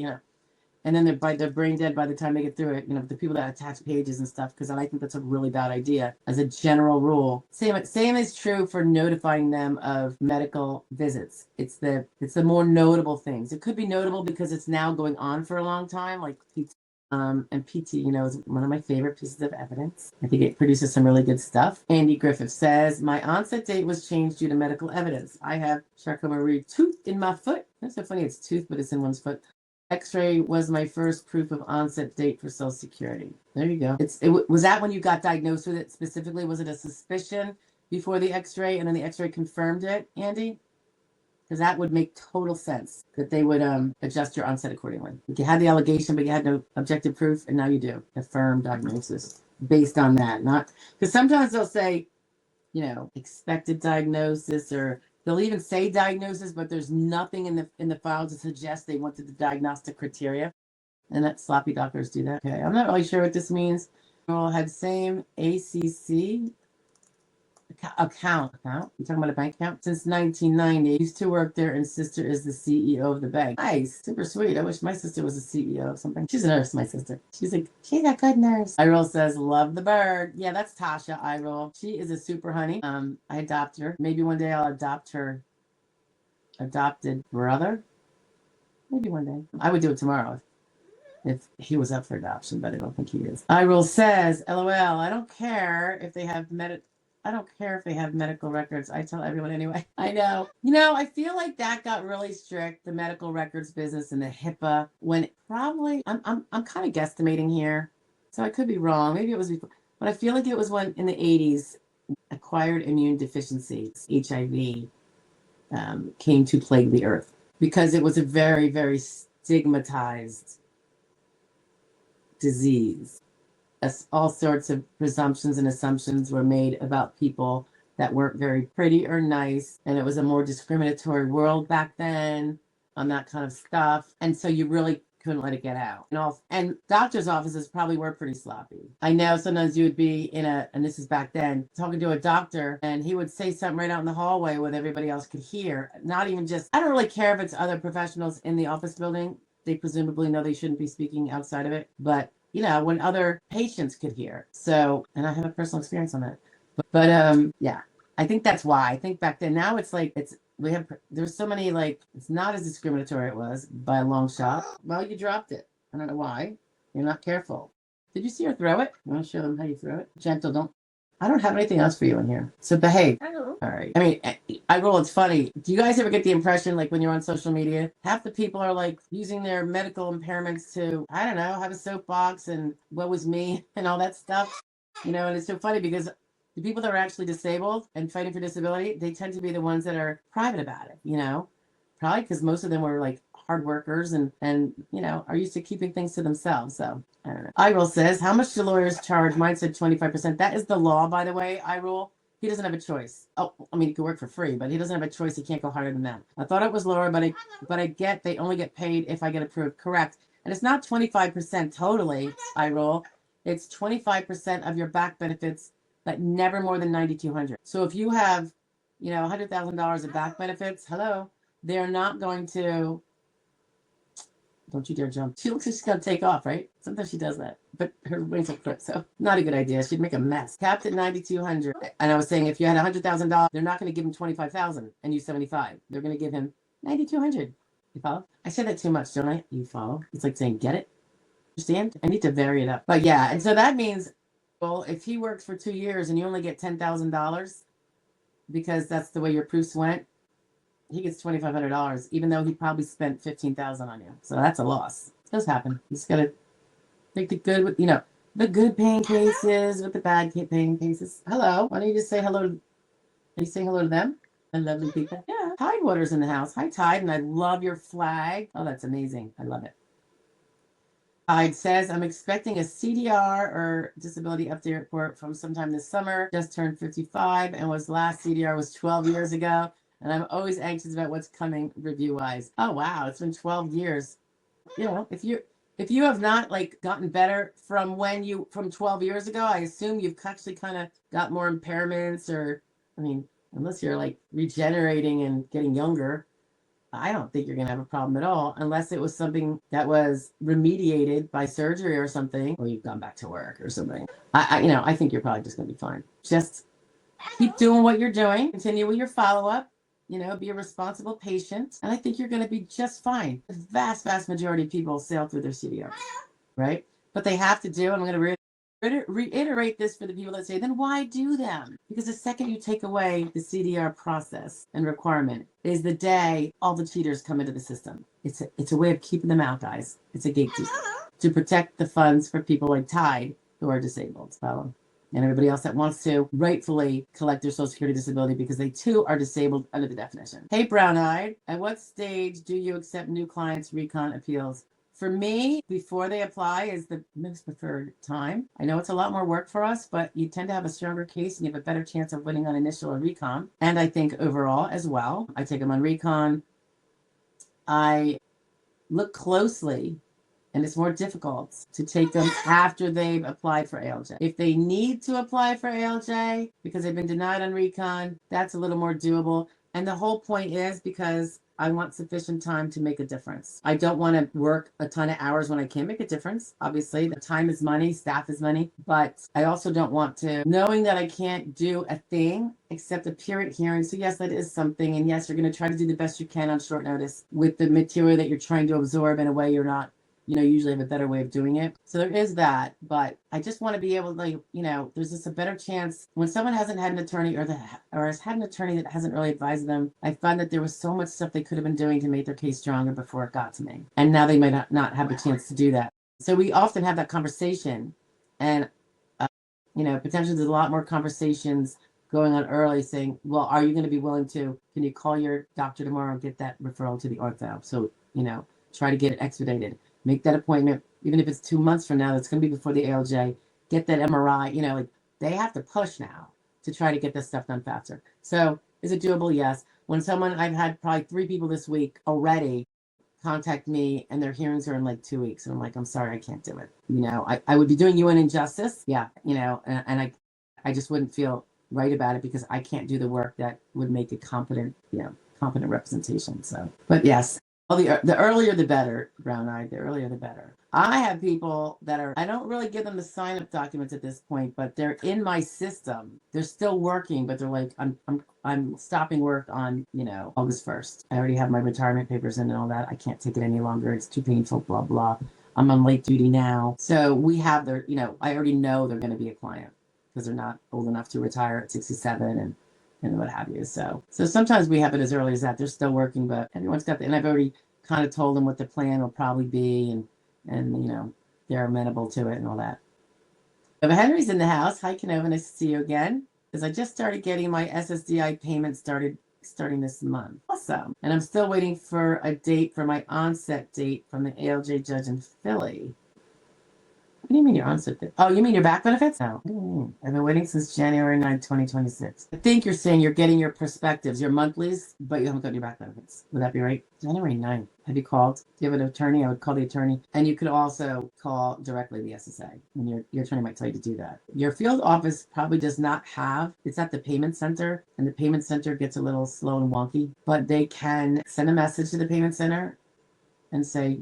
and then they're brain dead by the time they get through it. The people that attach pages and stuff, because I think that's a really bad idea as a general rule. Same is true for notifying them of medical visits. It's the more notable things. It could be notable because it's now going on for a long time, like PT. And PT, is one of my favorite pieces of evidence. I think it produces some really good stuff. Andy Griffith says, my onset date was changed due to medical evidence. I have Charcot-Marie tooth in my foot. That's so funny. It's tooth, but it's in one's foot. X-ray was my first proof of onset date for Social Security. There you go. Was that when you got diagnosed with it specifically? Was it a suspicion before the X-ray and then the X-ray confirmed it, Andy? Because that would make total sense that they would adjust your onset accordingly. You had the allegation, but you had no objective proof, and now you do. A firm diagnosis based on that. Not because sometimes they'll say, expected diagnosis, or they'll even say diagnosis, but there's nothing in the file to suggest they wanted the diagnostic criteria. And that sloppy doctors do that. Okay, I'm not really sure what this means. All had same ACC account. You talking about a bank account? Since 1990. Used to work there, and sister is the CEO of the bank. Nice, super sweet. I wish my sister was a CEO of something. She's a nurse, my sister. She's a good nurse. Iroll says, love the bird. Yeah, that's Tasha Iroll. She is a super honey. I adopt her. Maybe one day I'll adopt her adopted brother. Maybe one day. I would do it tomorrow if he was up for adoption, but I don't think he is. Iroll says, LOL, I don't care if they have medical records. I tell everyone anyway. I know. I feel like that got really strict, the medical records business and the HIPAA, when probably I'm kind of guesstimating here, so I could be wrong. Maybe it was before, but I feel like it was when in the 80s, acquired immune deficiency, HIV, came to plague the earth because it was a very, very stigmatized disease. All sorts of presumptions and assumptions were made about people that weren't very pretty or nice, and it was a more discriminatory world back then on that kind of stuff, and so you really couldn't let it get out. And doctors' offices probably were pretty sloppy. I know sometimes you would be and this is back then, talking to a doctor, and he would say something right out in the hallway where everybody else could hear. Not even just, I don't really care if it's other professionals in the office building. They presumably know they shouldn't be speaking outside of it, but when other patients could hear. So, and I have a personal experience on that. But yeah, I think that's why. I think back then, now it's like, there's so many, like, it's not as discriminatory it was by a long shot. Well, you dropped it. I don't know why. You're not careful. Did you see her throw it? You want to show them how you throw it? Gentle, I don't have anything else for you in here. So behave. All right. I mean, it's funny. Do you guys ever get the impression, like when you're on social media, half the people are like using their medical impairments to, I don't know, have a soapbox and what was me and all that stuff? And it's so funny because the people that are actually disabled and fighting for disability, they tend to be the ones that are private about it, probably because most of them were like hard workers and are used to keeping things to themselves. So I don't know. Iroll says, how much do lawyers charge? Mine said 25%. That is the law, by the way, Iroll. He doesn't have a choice. Oh, I mean, he could work for free, but he doesn't have a choice. He can't go higher than that. I thought it was lower, but I get they only get paid if I get approved. Correct. And it's not 25% totally, Iroll. It's 25% of your back benefits, but never more than $9,200. So if you have, $100,000 of back benefits, hello, they're not going to. Don't you dare jump. She looks like she's going to take off, right? Sometimes she does that. But her wings are crooked, so not a good idea. She'd make a mess. Capped at $9,200. And I was saying if you had $100,000, they're not going to give him $25,000 and you $75,000. They're going to give him $9,200. You follow? I said that too much, don't I? You follow? It's like saying, get it? Understand? I need to vary it up. But yeah, and so that means, well, if he works for 2 years and you only get $10,000 because that's the way your proofs went, he gets $2,500, even though he probably spent $15,000 on you. So that's a loss. It does happen. You just gotta take the good with, the good paying cases with the bad paying cases. Hello. Why don't you just say hello? Are you saying hello to them? I love them people. Yeah. Tidewater's in the house. Hi, Tide, and I love your flag. Oh, that's amazing. I love it. Tide says, I'm expecting a CDR or disability update report from sometime this summer. Just turned 55 and last CDR was 12 years ago. And I'm always anxious about what's coming review-wise. Oh, wow. It's been 12 years. If you have not gotten better from 12 years ago, I assume you've actually kind of got more impairments unless you're regenerating and getting younger. I don't think you're going to have a problem at all unless it was something that was remediated by surgery or something, or you've gone back to work or something. I think you're probably just going to be fine. Just keep doing what you're doing, continue with your follow-up, be a responsible patient, and I think you're going to be just fine. The vast, vast majority of people sail through their CDRs, right? But they have to do, and I'm going to reiterate this for the people that say, then why do them? Because the second you take away the CDR process and requirement is the day all the cheaters come into the system. It's a way of keeping them out, guys. It's a gatekeeper to protect the funds for people like Tide who are disabled. Follow? And everybody else that wants to rightfully collect their Social Security disability because they too are disabled under the definition. Hey, brown-eyed, at what stage do you accept new clients' recon appeals? For me, before they apply is the most preferred time. I know it's a lot more work for us, but you tend to have a stronger case and you have a better chance of winning on initial or recon. And I think overall as well, I take them on recon. I look closely, and it's more difficult to take them after they've applied for ALJ. If they need to apply for ALJ because they've been denied on recon, that's a little more doable. And the whole point is because I want sufficient time to make a difference. I don't want to work a ton of hours when I can't make a difference. Obviously, the time is money, staff is money, but I also don't want to, knowing that I can't do a thing except appear at hearings. So yes, that is something. And yes, you're going to try to do the best you can on short notice with the material that you're trying to absorb in a way you're not usually have a better way of doing it. So there is that, but I just want to be able to, there's just a better chance when someone hasn't had an attorney or has had an attorney that hasn't really advised them. I found that there was so much stuff they could have been doing to make their case stronger before it got to me. And now they might not have the chance to do that. So we often have that conversation and, potentially there's a lot more conversations going on early saying, well, are you going to be willing to, can you call your doctor tomorrow and get that referral to the ortho? So, try to get it expedited. Make that appointment, even if it's 2 months from now, it's going to be before the ALJ. Get that MRI. They have to push now to try to get this stuff done faster. So is it doable? Yes. I've had probably 3 people this week already contact me and their hearings are in like 2 weeks. And I'm like, I'm sorry, I can't do it. I would be doing you an injustice. Yeah. And I just wouldn't feel right about it because I can't do the work that would make a competent representation. So, but yes. Well, the earlier the better, brown-eyed, the earlier the better. I have people that I don't really give them the sign-up documents at this point, but they're in my system. They're still working, but they're like, I'm stopping work on, August 1st. I already have my retirement papers in and all that. I can't take it any longer. It's too painful, blah, blah. I'm on late duty now. So we have their, I already know they're going to be a client because they're not old enough to retire at 67 and what have you. So sometimes we have it as early as that. They're still working, but everyone's got and I've already kind of told them what the plan will probably be and they're amenable to it and all that. So Henry's in the house. Hi, Canova. Nice to see you again. Because I just started getting my SSDI payment starting this month. Awesome. And I'm still waiting for a date for my onset date from the ALJ judge in Philly. What do you mean your onset date? Oh, you mean your back benefits? No. I've been waiting since January 9, 2026. I think you're saying you're getting your perspectives, your monthlies, but you haven't got your back benefits. Would that be right? January 9th. Have you called? Do you have an attorney? I would call the attorney. And you could also call directly the SSA. And your attorney might tell you to do that. Your field office probably does not have, it's at the payment center, and the payment center gets a little slow and wonky, but they can send a message to the payment center and say,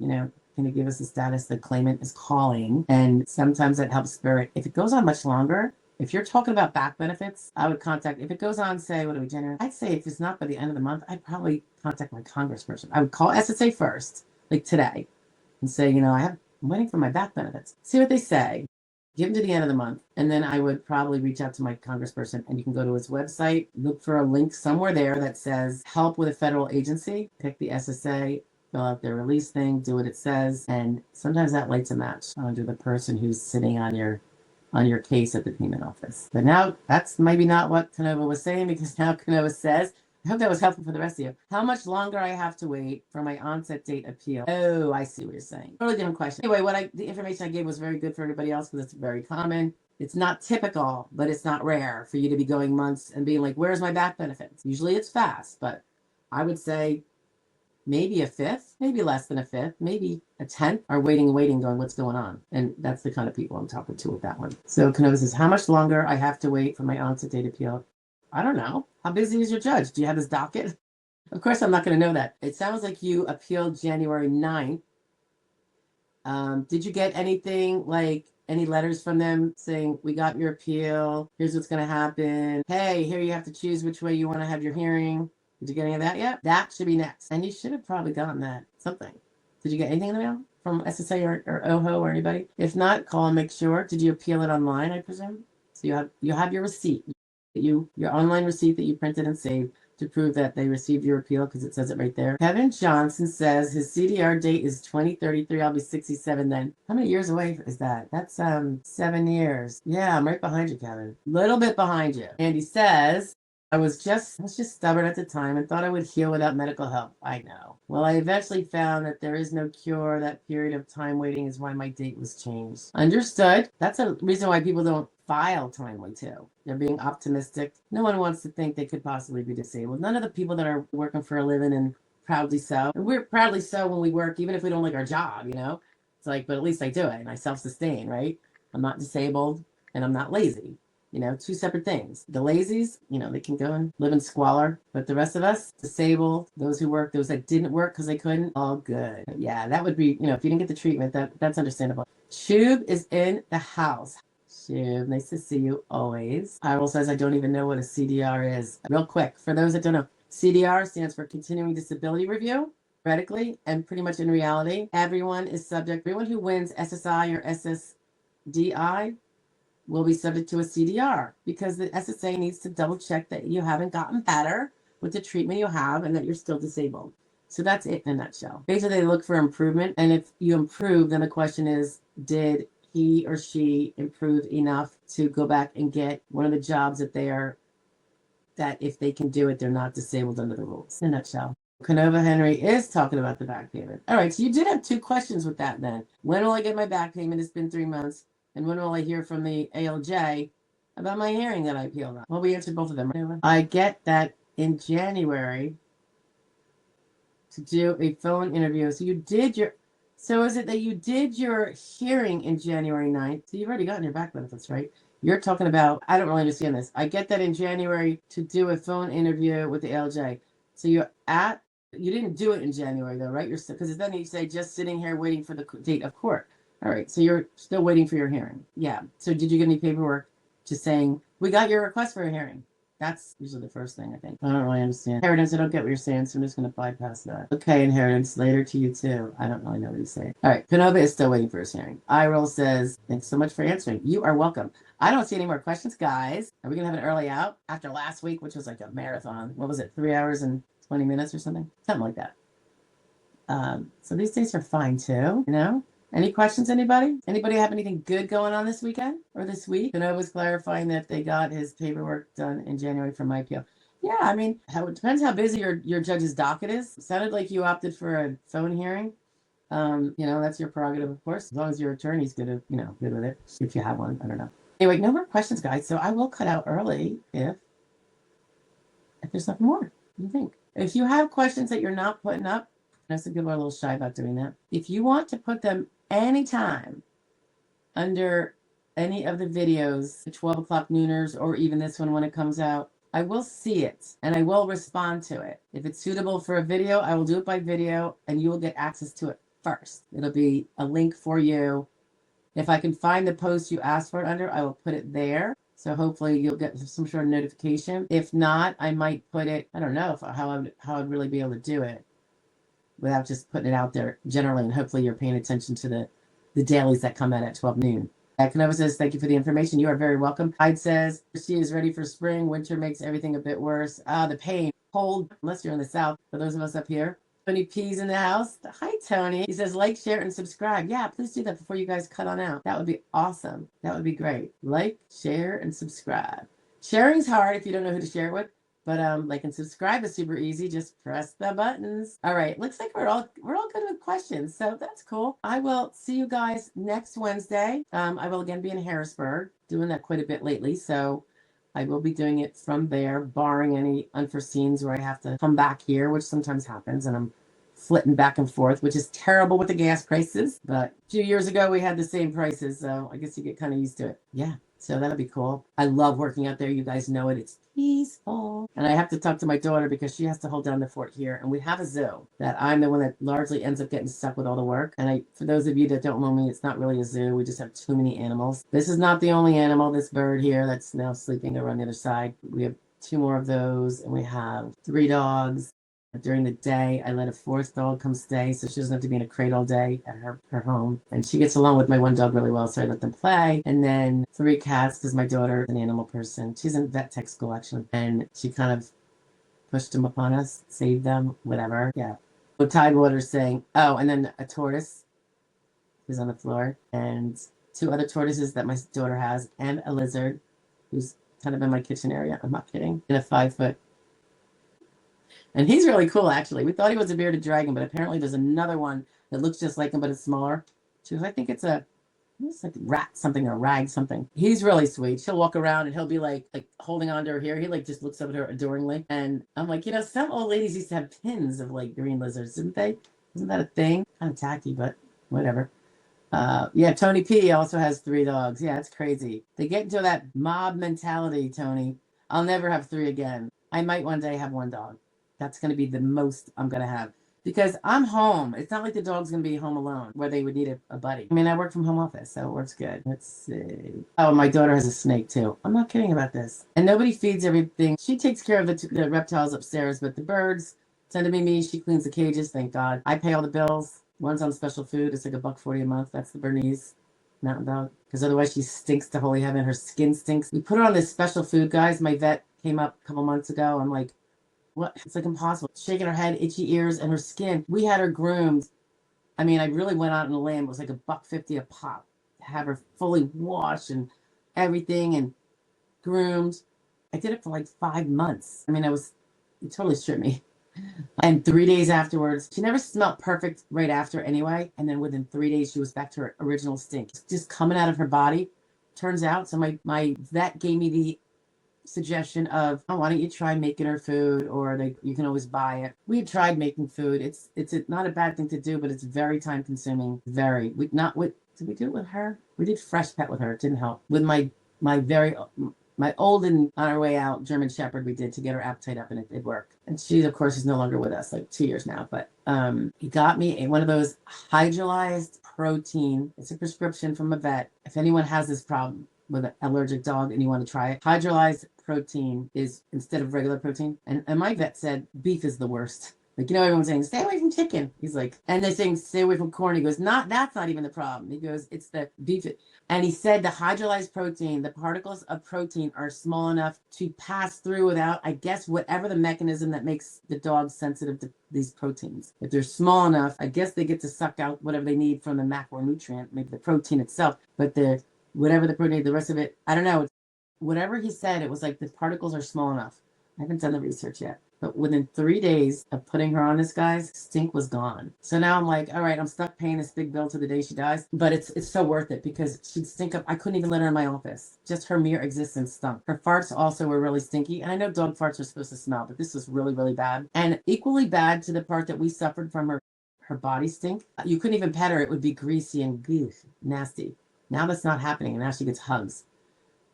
can you give us the status the claimant is calling? And sometimes that helps spirit. If it goes on much longer, if you're talking about back benefits, I would contact, if it goes on, say, what are we, January? I'd say if it's not by the end of the month, I'd probably contact my congressperson. I would call SSA first, like today, and say, I'm waiting for my back benefits. See what they say. Give them to the end of the month. And then I would probably reach out to my congressperson, and you can go to his website, look for a link somewhere there that says help with a federal agency, pick the SSA, fill out their release thing, do what it says, and sometimes that lights a match under the person who's sitting on your case at the payment office. But now that's maybe not what Canova was saying, because now Canova says, I hope that was helpful for the rest of you. How much longer I have to wait for my onset date appeal? Oh, I see what you're saying. Totally different question. Anyway, the information I gave was very good for everybody else because it's very common. It's not typical, but it's not rare for you to be going months and being like, where's my back benefits? Usually it's fast, but I would say maybe a fifth, maybe less than a fifth, maybe a tenth are waiting, going, what's going on? And that's the kind of people I'm talking to with that one. So Canova says, how much longer I have to wait for my onset date appeal? I don't know. How busy is your judge? Do you have his docket? Of course, I'm not going to know that. It sounds like you appealed January 9th. Did you get anything like any letters from them saying, we got your appeal, here's what's going to happen, hey, here you have to choose which way you want to have your hearing? Did you get any of that yet? That should be next. And you should have probably gotten that. Something. Did you get anything in the mail from SSA or OHO or anybody? If not, call and make sure. Did you appeal it online, I presume? So you have your receipt. Your online receipt that you printed and saved to prove that they received your appeal, because it says it right there. Kevin Johnson says his CDR date is 2033. I'll be 67 then. How many years away is that? That's 7 years. Yeah, I'm right behind you, Kevin. Little bit behind you. And he says, I was just stubborn at the time and thought I would heal without medical help. I know. Well, I eventually found that there is no cure. That period of time waiting is why my date was changed. Understood. That's a reason why people don't file timely too. They're being optimistic. No one wants to think they could possibly be disabled. None of the people that are working for a living, and proudly so. And we're proudly so when we work, even if we don't like our job, It's like, but at least I do it and I self-sustain, right? I'm not disabled and I'm not lazy. Two separate things. The lazies, they can go and live in squalor, but the rest of us, disabled, those who work, those that didn't work because they couldn't, all good. Yeah, that would be, if you didn't get the treatment, that's understandable. Shub is in the house. Shub, nice to see you always. Iral says, I don't even know what a CDR is. Real quick, for those that don't know, CDR stands for Continuing Disability Review. Theoretically, and pretty much in reality, everyone who wins SSI or SSDI will be subject to a CDR, because the SSA needs to double check that you haven't gotten better with the treatment you have and that you're still disabled. So that's it in a nutshell. Basically, they look for improvement. And if you improve, then the question is, did he or she improve enough to go back and get one of the jobs that if they can do it, they're not disabled under the rules. In a nutshell. Canova Henry is talking about the back payment. All right, so you did have 2 questions with that then. When will I get my back payment? It's been 3 months. And when will I hear from the ALJ about my hearing that I appealed on? Well, we answered both of them. I get that in January to do a phone interview. So is it that you did your hearing in January 9th? So you've already gotten your back benefits, right? You're talking about, I don't really understand this. I get that in January to do a phone interview with the ALJ. So you didn't do it in January though, right? Because then you say just sitting here waiting for the date of court. All right, so you're still waiting for your hearing. Yeah. So did you get any paperwork just saying, we got your request for a hearing? That's usually the first thing, I think. I don't really understand. Inheritance, I don't get what you're saying, so I'm just going to bypass that. Okay, inheritance, later to you too. I don't really know what he's saying. All right, Canova is still waiting for his hearing. Iroll says, thanks so much for answering. You are welcome. I don't see any more questions, guys. Are we going to have an early out after last week, which was like a marathon? What was it, 3 hours and 20 minutes or something? Something like that. So these days are fine too, Any questions, anybody? Anybody have anything good going on this weekend or this week? Canova was clarifying that they got his paperwork done in January from my appeal. Yeah, I mean, it depends how busy your judge's docket is. It sounded like you opted for a phone hearing. That's your prerogative, of course, as long as your attorney's good with it. If you have one, I don't know. Anyway, no more questions, guys. So I will cut out early if there's nothing more. What do you think? If you have questions that you're not putting up, that's a good one. A little shy about doing that. If you want to put them anytime under any of the videos, the 12 o'clock nooners, or even this one when it comes out, I will see it and I will respond to it. If it's suitable for a video, I will do it by video and you will get access to it first. It'll be a link for you. If I can find the post you asked for it under, I will put it there. So hopefully you'll get some sort of notification. If not, I might put it, I don't know how I'd really be able to do it without just putting it out there generally, and hopefully you're paying attention to the dailies that come out at 12 noon. Canova says, thank you for the information. You are very welcome. Hyde says, she is ready for spring. Winter makes everything a bit worse. The pain, cold, unless you're in the South, for those of us up here. Tony P's in the house. Hi, Tony. He says, like, share, and subscribe. Yeah, please do that before you guys cut on out. That would be awesome. That would be great. Like, share, and subscribe. Sharing's hard if you don't know who to share it with. But like and subscribe is super easy. Just press the buttons. All right. Looks like we're all good with questions. So that's cool. I will see you guys next Wednesday. I will again be in Harrisburg, doing that quite a bit lately. So I will be doing it from there, barring any unforeseens where I have to come back here, which sometimes happens, and I'm flitting back and forth, which is terrible with the gas prices. But a few years ago we had the same prices, so I guess you get kind of used to it. Yeah. So that'll be cool. I love working out there. You guys know it. It's peaceful. And I have to talk to my daughter because she has to hold down the fort here. And we have a zoo that I'm the one that largely ends up getting stuck with all the work. And for those of you that don't know me, it's not really a zoo. We just have too many animals. This is not the only animal, this bird here that's now sleeping over on the other side. We have 2 more of those, and we have 3 dogs. During the day, I let a 4th dog come stay, so she doesn't have to be in a crate all day at her home. And she gets along with my 1 dog really well, so I let them play. And then 3 cats, because my daughter is an animal person. She's in vet tech school, actually. And she kind of pushed them upon us, saved them, whatever. Yeah. So Tidewater's saying, oh, and then a tortoise is on the floor. And 2 other tortoises that my daughter has, and a lizard who's kind of in my kitchen area. I'm not kidding. In a 5-foot. And he's really cool, actually. We thought he was a bearded dragon, but apparently there's another one that looks just like him, but it's smaller. I think it's like rat something or rag something. He's really sweet. She'll walk around and he'll be like holding on to her hair. He like just looks up at her adoringly. And I'm like, some old ladies used to have pins of like green lizards, didn't they? Isn't that a thing? Kind of tacky, but whatever. Yeah, Tony P also has 3 dogs. Yeah, it's crazy. They get into that mob mentality, Tony. I'll never have 3 again. I might one day have 1 dog. That's going to be the most I'm going to have. Because I'm home. It's not like the dog's going to be home alone where they would need a buddy. I mean, I work from home office, so it works good. Let's see. Oh, my daughter has a snake, too. I'm not kidding about this. And nobody feeds everything. She takes care of the reptiles upstairs, but the birds tend to be me. She cleans the cages, thank God. I pay all the bills. One's on special food. It's like $1.40 a month. That's the Bernese mountain dog. Because otherwise she stinks to holy heaven. Her skin stinks. We put her on this special food, guys. My vet came up a couple months ago. I'm like, what? It's like impossible. Shaking her head, itchy ears, and her skin. We had her groomed. I mean, I really went out on a limb. It was like $1.50 a pop to have her fully washed and everything and groomed. I did it for like 5 months. I mean, it totally stripped me. And 3 days afterwards, she never smelled perfect right after anyway. And then within 3 days, she was back to her original stink. Just coming out of her body. Turns out, so my vet gave me the suggestion of, oh, why don't you try making her food, or you can always buy it. We had tried making food. It's not a bad thing to do, but it's very time consuming. Did we do it with her? We did fresh pet with her. It didn't help. With my old and on our way out German Shepherd, we did to get her appetite up, and it worked. And she, of course, is no longer with us, like 2 years now. But he got me one of those hydrolyzed protein. It's a prescription from a vet. If anyone has this problem with an allergic dog and you want to try it, hydrolyzed protein is instead of regular protein. And my vet said beef is the worst. Like, everyone's saying, stay away from chicken. He's like, and they're saying, stay away from corn. He goes, that's not even the problem. He goes, it's the beef. And he said the hydrolyzed protein, the particles of protein are small enough to pass through without, I guess, whatever the mechanism that makes the dog sensitive to these proteins. If they're small enough, I guess they get to suck out whatever they need from the macronutrient, maybe the protein itself. But whatever the protein, the rest of it, I don't know. Whatever he said, it was like the particles are small enough. I haven't done the research yet. But within 3 days of putting her on this, guys, stink was gone. So now I'm like, all right, I'm stuck paying this big bill to the day she dies. But it's so worth it because she'd stink up. I couldn't even let her in my office. Just her mere existence stunk. Her farts also were really stinky. And I know dog farts are supposed to smell, but this was really, really bad. And equally bad to the part that we suffered from her body stink. You couldn't even pet her. It would be greasy and nasty. Now that's not happening, and now she gets hugs.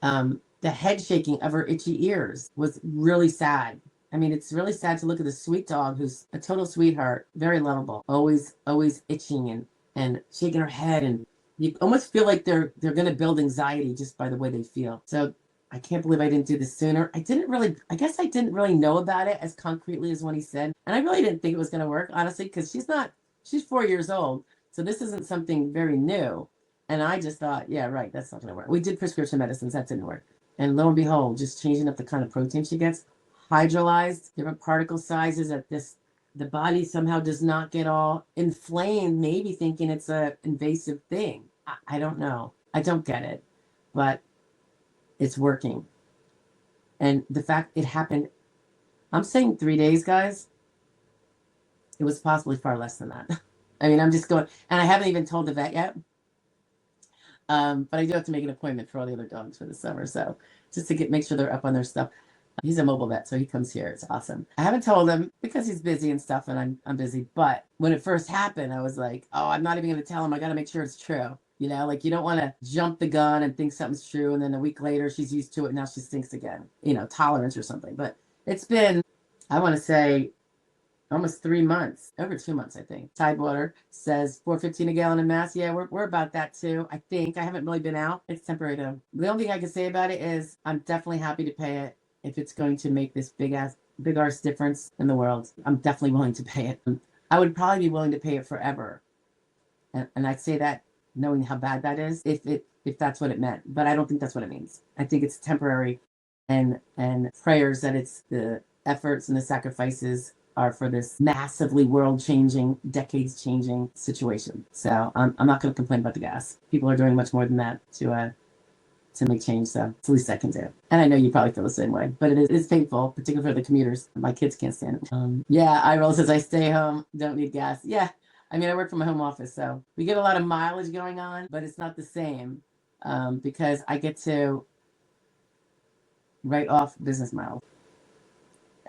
The head shaking of her itchy ears was really sad. I mean, it's really sad to look at this sweet dog who's a total sweetheart, very lovable, always itching and shaking her head, and you almost feel like they're going to build anxiety just by the way they feel. So I can't believe I didn't do this sooner. I guess I didn't really know about it as concretely as when he said, and I really didn't think it was going to work, honestly, because she's 4 years old, so this isn't something very new. And I just thought, yeah, right, that's not going to work. We did prescription medicines, that didn't work. And lo and behold, just changing up the kind of protein she gets, hydrolyzed, different particle sizes the body somehow does not get all inflamed, maybe thinking it's a invasive thing. I don't know. I don't get it. But it's working. And the fact it happened, I'm saying 3 days, guys. It was possibly far less than that. I mean, I'm just going, and I haven't even told the vet yet. But I do have to make an appointment for all the other dogs for the summer. So just to make sure they're up on their stuff. He's a mobile vet, so he comes here. It's awesome. I haven't told him because he's busy and stuff, and I'm busy. But when it first happened, I was like, oh, I'm not even going to tell him. I got to make sure it's true. You know, like you don't want to jump the gun and think something's true, and then a week later she's used to it, and now she stinks again. You know, tolerance or something. But it's been, I want to say, almost 3 months, over 2 months, I think. Tidewater says $4.15 a gallon in Mass. Yeah, we're about that too. I think I haven't really been out. It's temporary though. The only thing I can say about it is I'm definitely happy to pay it if it's going to make this big arse difference in the world. I'm definitely willing to pay it. I would probably be willing to pay it forever, and I'd say that knowing how bad that is, if that's what it meant. But I don't think that's what it means. I think it's temporary, and prayers that it's the efforts and the sacrifices are for this massively world-changing, decades-changing situation. So I'm not going to complain about the gas. People are doing much more than that to make change. So it's the least I can do. And I know you probably feel the same way, but it is painful, particularly for the commuters. My kids can't stand it. Yeah, Iroll says I stay home, don't need gas. Yeah, I mean, I work from a home office, so we get a lot of mileage going on, but it's not the same because I get to write off business miles.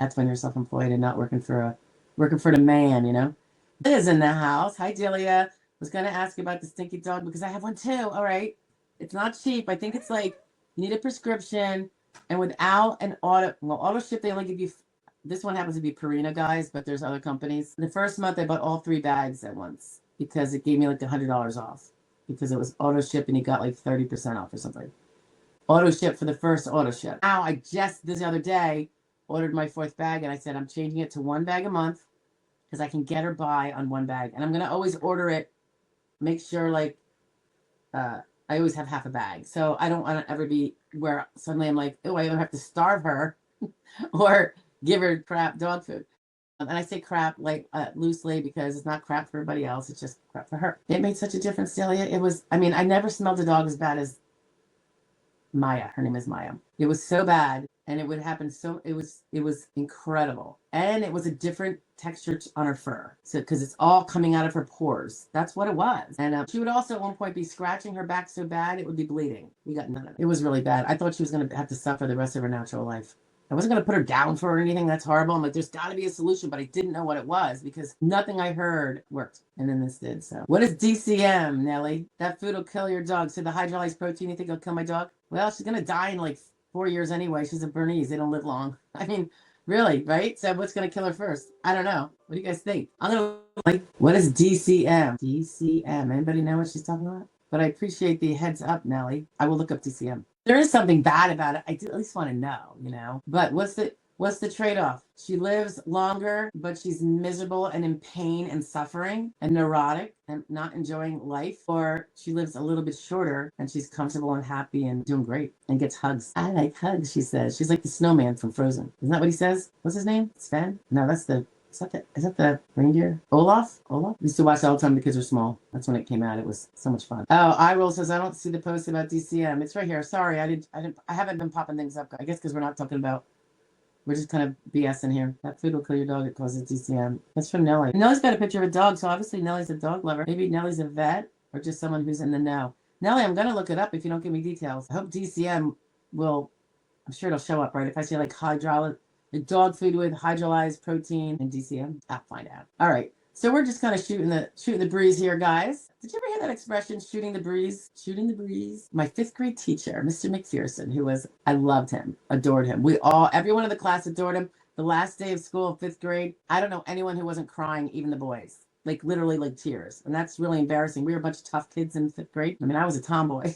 That's when you're self-employed and not working for the man, you know. Delia's in the house. Hi, Delia. Was going to ask you about the stinky dog because I have one too. All right. It's not cheap. I think it's like you need a prescription, and without an auto ship, they only give you, this one happens to be Purina, guys, but there's other companies. The first month I bought all 3 bags at once because it gave me like $100 off because it was auto ship and you got like 30% off or something. Auto ship for the first auto ship. Now I just this other day ordered my 4th bag, and I said I'm changing it to 1 bag a month because I can get her by on 1 bag, and I'm gonna always order it. Make sure like I always have half a bag, so I don't want to ever be where suddenly I'm like, oh, I either have to starve her or give her crap dog food. And I say crap like loosely because it's not crap for everybody else; it's just crap for her. It made such a difference, Celia. It was. I mean, I never smelled a dog as bad as Maya. Her name is Maya. It was so bad, and it would happen so it was incredible, and it was a different texture on her fur, so because it's all coming out of her pores. That's what it was. And she would also at one point be scratching her back so bad it would be bleeding. We got none of it. It was really bad. I thought she was going to have to suffer the rest of her natural life. I wasn't going to put her down for anything. That's horrible. I'm like, there's got to be a solution, but I didn't know what it was because nothing I heard worked. And then this did. So what is DCM, Nelly? That food will kill your dog. So the hydrolyzed protein, you think it'll kill my dog? Well, she's going to die in like 4 years anyway. She's a Bernese. They don't live long. I mean, really, right? So what's going to kill her first? I don't know. What do you guys think? I'm going to like, what is DCM? DCM. Anybody know what she's talking about? But I appreciate the heads up, Nelly. I will look up DCM. There is something bad about it. I do at least want to know, you know. But what's the trade-off? She lives longer, but she's miserable and in pain and suffering and neurotic and not enjoying life. Or she lives a little bit shorter and she's comfortable and happy and doing great and gets hugs. I like hugs, she says. She's like the snowman from Frozen. Isn't that what he says? What's his name? Sven? No, that's the... Is that the reindeer? Olaf? We used to watch it all the time. The kids were small. That's when it came out. It was so much fun. Oh, Iroll says I don't see the post about DCM. It's right here. Sorry, I haven't been popping things up. I guess because we're not talking about. We're just kind of BSing here. That food will kill your dog. It causes DCM. That's from Nelly. Nelly's got a picture of a dog, so obviously Nelly's a dog lover. Maybe Nelly's a vet or just someone who's in the know. Nelly, I'm gonna look it up if you don't give me details. I hope DCM will. I'm sure it'll show up, right? If I say like dog food with hydrolyzed protein and DCM, I'll find out. All right, so we're just kind of shooting the breeze here, guys. Did you ever hear that expression, shooting the breeze? Shooting the breeze. My 5th grade teacher, Mr. McPherson, I loved him, adored him. Everyone in the class adored him. The last day of school, 5th grade, I don't know anyone who wasn't crying, even the boys. Like literally like tears. And that's really embarrassing. We were a bunch of tough kids in 5th grade. I mean, I was a tomboy.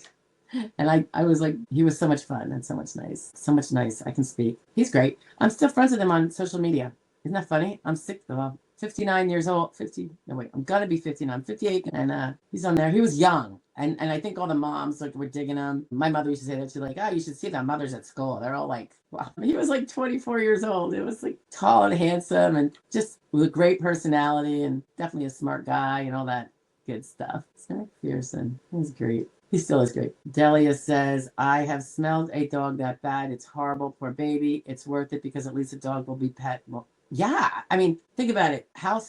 And I was like, he was so much fun and so much nice. So much nice. I can speak. He's great. I'm still friends with him on social media. Isn't that funny? I'm 59 years old. I'm going to be 59. I'm 58. And he's on there. He was young. And I think all the moms were digging him. My mother used to say that. She's like, oh, you should see their mothers at school. They're all like, wow. He was like 24 years old. It was like tall and handsome and just with a great personality and definitely a smart guy and all that good stuff. Sarah Pearson. He was great. He still is great. Delia says, I have smelled a dog that bad. It's horrible. Poor baby. It's worth it because at least a dog will be pet. Well, yeah. I mean, think about it. House,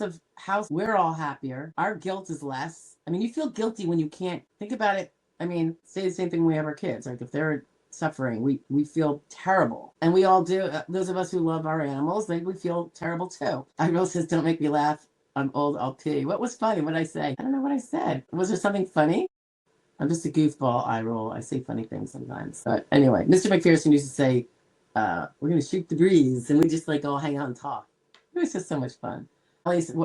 we're all happier. Our guilt is less. I mean, you feel guilty when you can't. Think about it. I mean, say the same thing when we have our kids. Like if they're suffering, we feel terrible. And we all do. Those of us who love our animals, we feel terrible too. Iroll says, don't make me laugh. I'm old, I'll pee. What was funny? What did I say? I don't know what I said. Was there something funny? I'm just a goofball, I roll. I say funny things sometimes. But anyway, Mr. McPherson used to say, we're going to shoot the breeze. And we just like all hang out and talk. It was just so much fun. At least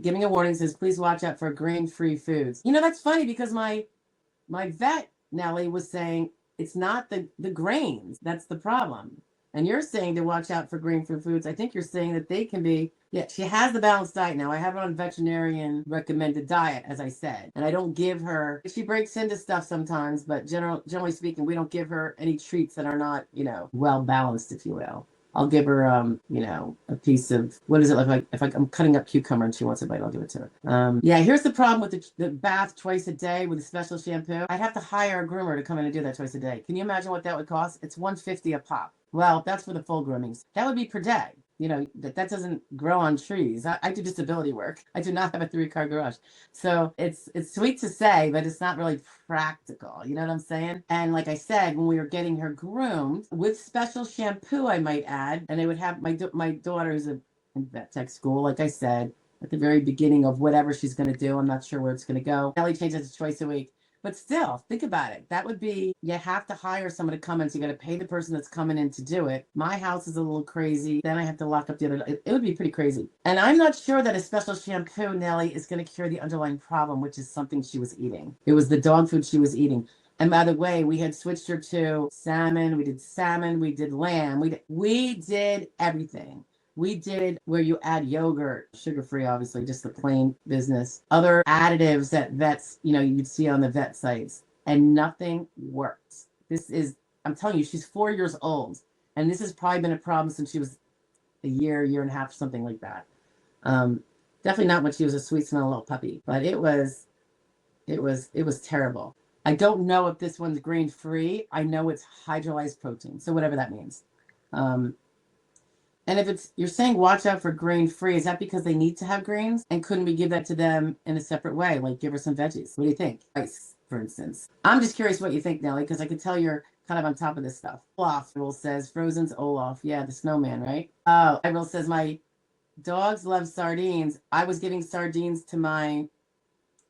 giving a warning says, please watch out for grain-free foods. You know, that's funny because my vet, Nellie, was saying it's not the grains. That's the problem. And you're saying to watch out for grain-free foods. I think you're saying that they can be, yeah, she has the balanced diet now. I have her on veterinarian recommended diet, as I said. And I don't give her, she breaks into stuff sometimes, but generally speaking, we don't give her any treats that are not, you know, well balanced, if you will. I'll give her, you know, a piece of, what does it look like? If I'm cutting up cucumber and she wants a bite, I'll give it to her. Yeah, here's the problem with the bath twice a day with a special shampoo. I'd have to hire a groomer to come in and do that twice a day. Can you imagine what that would cost? It's $150 a pop. Well, that's for the full groomings. That would be per day. You know, that doesn't grow on trees. I do disability work. I do not have a 3-car garage. So it's sweet to say, but it's not really practical. You know what I'm saying? And like I said, when we were getting her groomed with special shampoo, I might add, and they would have my daughter who's in vet tech school, like I said, at the very beginning of whatever she's going to do. I'm not sure where it's going to go. Ellie changes it twice a week. But still, think about it. That would be, you have to hire someone to come in, so you got to pay the person that's coming in to do it. My house is a little crazy. Then I have to lock up the other. It would be pretty crazy. And I'm not sure that a special shampoo, Nellie, is going to cure the underlying problem, which is something she was eating. It was the dog food she was eating. And by the way, we had switched her to salmon. We did lamb. We did everything. We did where you add yogurt, sugar-free, obviously, just the plain business. Other additives that vets, you know, you'd see on the vet sites, and nothing works. I'm telling you, she's 4 years old, and this has probably been a problem since she was a year and a half, something like that. Definitely not when she was a sweet smelling little puppy, but it was terrible. I don't know if this one's grain-free. I know it's hydrolyzed protein, so whatever that means. And if you're saying watch out for grain-free, is that because they need to have grains? And couldn't we give that to them in a separate way? Like give her some veggies. What do you think? Rice, for instance. I'm just curious what you think, Nellie, because I can tell you're kind of on top of this stuff. Olaf rule says, Frozen's Olaf. Yeah, the snowman, right? Oh, I rule says, my dogs love sardines. I was giving sardines to my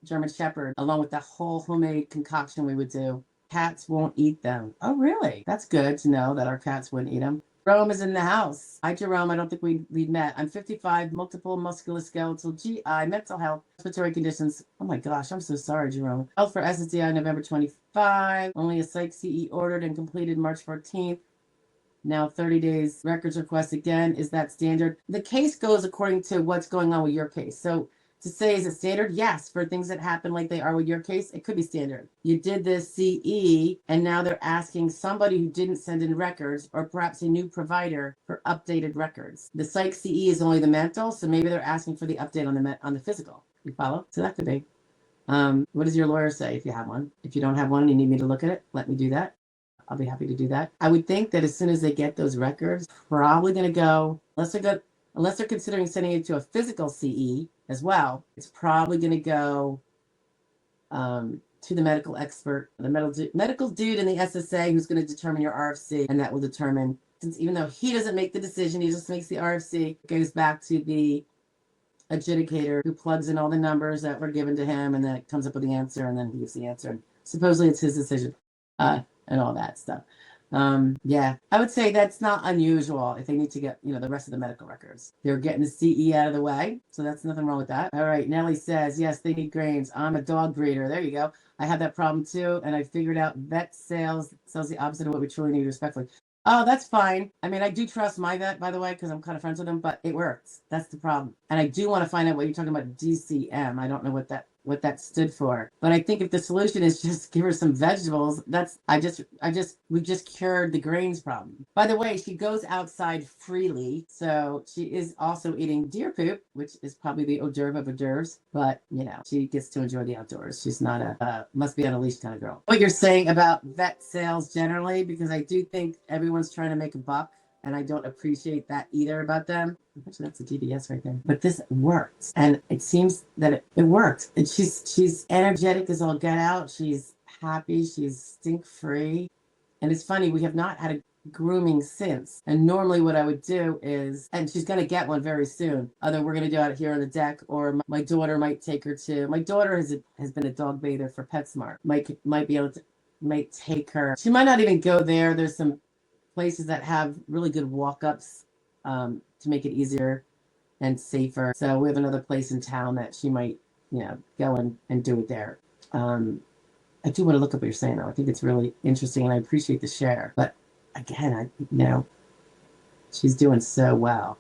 German Shepherd, along with the whole homemade concoction we would do. Cats won't eat them. Oh, really? That's good to know that our cats wouldn't eat them. Jerome is in the house. Hi, Jerome. I don't think we'd met. I'm 55, multiple musculoskeletal, GI, mental health, respiratory conditions. Oh my gosh, I'm so sorry, Jerome. Health for SSDI November 25. Only a psych CE ordered and completed March 14th. Now 30 days records request again. Is that standard? The case goes according to what's going on with your case. So to say, is it standard? Yes. For things that happen like they are with your case, it could be standard. You did this CE, and now they're asking somebody who didn't send in records, or perhaps a new provider, for updated records. The psych CE is only the mental, so maybe they're asking for the update on the physical. You follow? So that could be. What does your lawyer say if you have one? If you don't have one and you need me to look at it, let me do that. I'll be happy to do that. I would think that as soon as they get those records, probably going to go, unless they're considering sending it to a physical CE as well, it's probably going to go to the medical expert, the medical dude in the SSA who's going to determine your RFC, and that will determine, since even though he doesn't make the decision, he just makes the RFC, it goes back to the adjudicator who plugs in all the numbers that were given to him, and then it comes up with the answer, and then he gives the answer. And supposedly it's his decision, and all that stuff. Yeah, I would say that's not unusual if they need to get, the rest of the medical records. They're getting the CE out of the way, so that's nothing wrong with that. All right, Nellie says, yes, they need grains. I'm a dog breeder. There you go. I have that problem too, and I figured out vet sells the opposite of what we truly need, respectfully. Oh, that's fine. I mean, I do trust my vet, by the way, because I'm kind of friends with him, but it works. That's the problem. And I do want to find out what you're talking about, DCM. I don't know what that stood for. But I think if the solution is just give her some vegetables, we just cured the grains problem. By the way, she goes outside freely, so she is also eating deer poop, which is probably the hors d'oeuvre of hors d'oeuvres, but she gets to enjoy the outdoors. She's not a must be on a leash kind of girl. What you're saying about vet sales generally, because I do think everyone's trying to make a buck, and I don't appreciate that either about them. Actually, that's a DBS right there. But this works, and it seems that it worked. And she's energetic as all get out. She's happy. She's stink free. And it's funny, we have not had grooming since. And normally what I would do is, and she's going to get one very soon. Either we're going to do it here on the deck, or my daughter might take her to, my daughter has been a dog bather for PetSmart. Might be able to, might take her. She might not even go there. There's some places that have really good walk-ups to make it easier and safer. So we have another place in town that she might, go and do it there. I do want to look up what you're saying, though. I think it's really interesting, and I appreciate the share. But again, she's doing so well.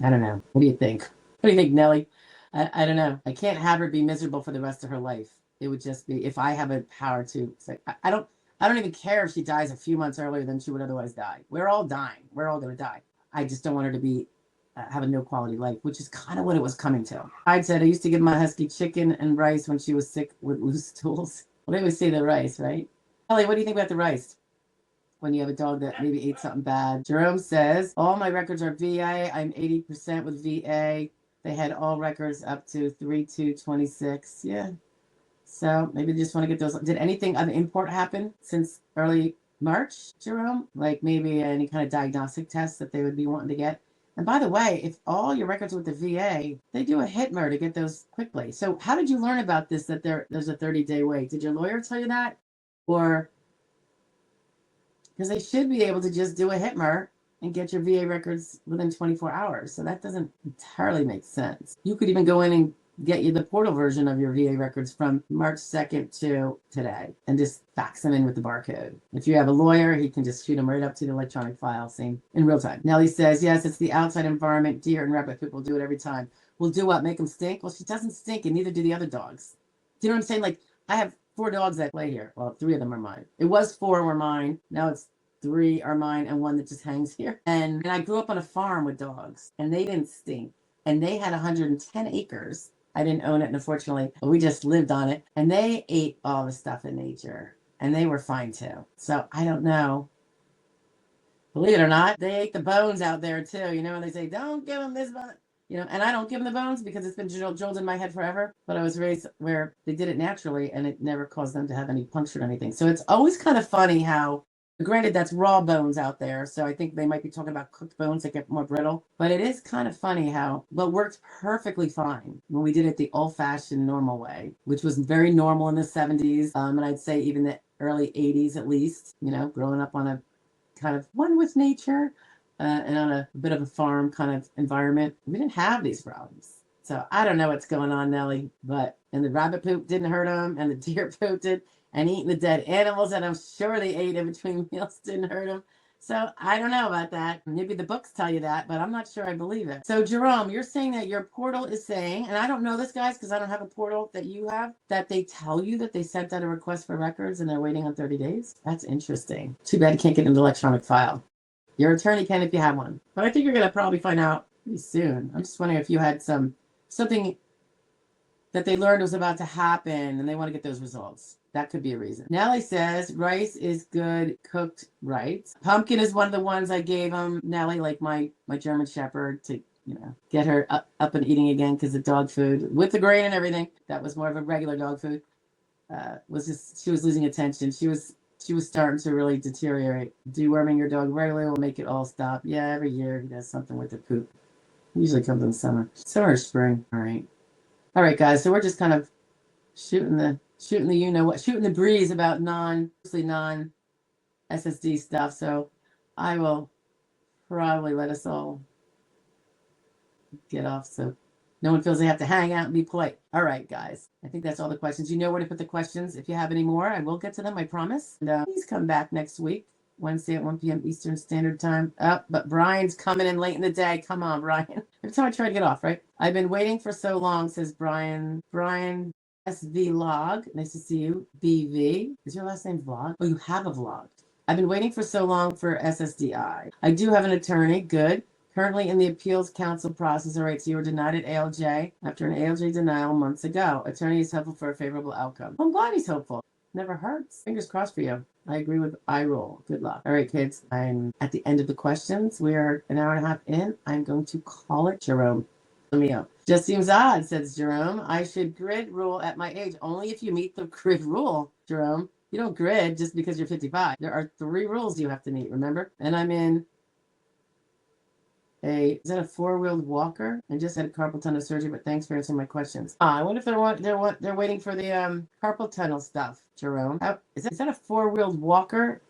I don't know. What do you think? What do you think, Nellie? I don't know. I can't have her be miserable for the rest of her life. It would just be, if I have a power to say, I don't even care if she dies a few months earlier than she would otherwise die. We're all dying. We're all going to die. I just don't want her to be have a no quality life, which is kind of what it was coming to. I said I used to give my husky chicken and rice when she was sick with loose stools. Well, they always say the rice, right? Ellie, what do you think about the rice? When you have a dog that maybe ate something bad. Jerome says, all my records are VA. I'm 80% with VA. They had all records up to 3/2/26. Yeah. So maybe they just want to get those. Did anything of import happen since early March, Jerome? Like maybe any kind of diagnostic test that they would be wanting to get? And by the way, if all your records with the VA, they do a HITMER to get those quickly. So how did you learn about this, that there's a 30-day wait? Did your lawyer tell you that? Or, because they should be able to just do a HITMER and get your VA records within 24 hours. So that doesn't entirely make sense. You could even go in and get you the portal version of your VA records from March 2nd to today and just fax them in with the barcode. If you have a lawyer, he can just shoot them right up to the electronic file, same in real time. Nellie says, yes, it's the outside environment. Deer and rabbit poop will do it every time. We'll do what? Make them stink? Well, she doesn't stink, and neither do the other dogs. Do you know what I'm saying? Like, I have 4 dogs that play here. Well, 3 of them are mine. It was 4 were mine. Now it's 3 are mine and 1 that just hangs here. And I grew up on a farm with dogs, and they didn't stink. And they had 110 acres. I didn't own it, and unfortunately, we just lived on it. And they ate all the stuff in nature, and they were fine too. So I don't know. Believe it or not, they ate the bones out there too. And they say, don't give them this bone. And I don't give them the bones because it's been drilled in my head forever. But I was raised where they did it naturally, and it never caused them to have any puncture or anything. So it's always kind of funny how, granted, that's raw bones out there, so I think they might be talking about cooked bones that get more brittle. But it is kind of funny how, well, it worked perfectly fine when we did it the old-fashioned normal way, which was very normal in the 70s, and I'd say even the early 80s at least, growing up on a kind of one with nature and on a bit of a farm kind of environment. We didn't have these problems. So I don't know what's going on, Nellie, and the rabbit poop didn't hurt them, and the deer poop did. And eating the dead animals that I'm sure they ate in between meals didn't hurt them. So I don't know about that. Maybe the books tell you that, but I'm not sure I believe it. So Jerome, you're saying that your portal is saying, and I don't know this, guys, because I don't have a portal that you have, that they tell you that they sent out a request for records and they're waiting on 30 days? That's interesting. Too bad you can't get an electronic file. Your attorney can if you have one. But I think you're going to probably find out pretty soon. I'm just wondering if you had something that they learned was about to happen and they want to get those results. That could be a reason. Nellie says rice is good cooked rice. Pumpkin is one of the ones I gave him, Nellie, like my German Shepherd, to get her up and eating again, because the dog food with the grain and everything, that was more of a regular dog food. She was losing attention. She was starting to really deteriorate. Deworming your dog regularly will make it all stop. Yeah, every year he does something with the poop. It usually comes in summer or spring. All right, guys. So we're just kind of shooting the breeze about mostly non SSD stuff. So I will probably let us all get off so no one feels they have to hang out and be polite. All right, guys. I think that's all the questions. You know where to put the questions. If you have any more, I will get to them, I promise. And please come back next week, Wednesday at 1 p.m. Eastern Standard Time. But Brian's coming in late in the day. Come on, Brian. Every time I try to get off, right? I've been waiting for so long, says Brian. Brian SV Log, nice to see you. BV, is your last name Vlog? Oh, you have a vlog. I've been waiting for so long for SSDI. I do have an attorney, good. Currently in the appeals council process. All right, so you were denied at ALJ after an ALJ denial months ago. Attorney is hopeful for a favorable outcome. I'm glad he's hopeful. Never hurts. Fingers crossed for you. I agree with eye roll. Good luck. All right, kids, I'm at the end of the questions. We are an hour and a half in. I'm going to call it Jerome. Just seems odd, says Jerome. I should grid rule at my age. Only if you meet the grid rule, Jerome. You don't grid just because you're 55. There are 3 rules you have to meet, remember? And I'm in is that a 4-wheeled walker? I just had carpal tunnel surgery, but thanks for answering my questions. I wonder if they're waiting for the carpal tunnel stuff, Jerome. Is that a 4-wheeled walker?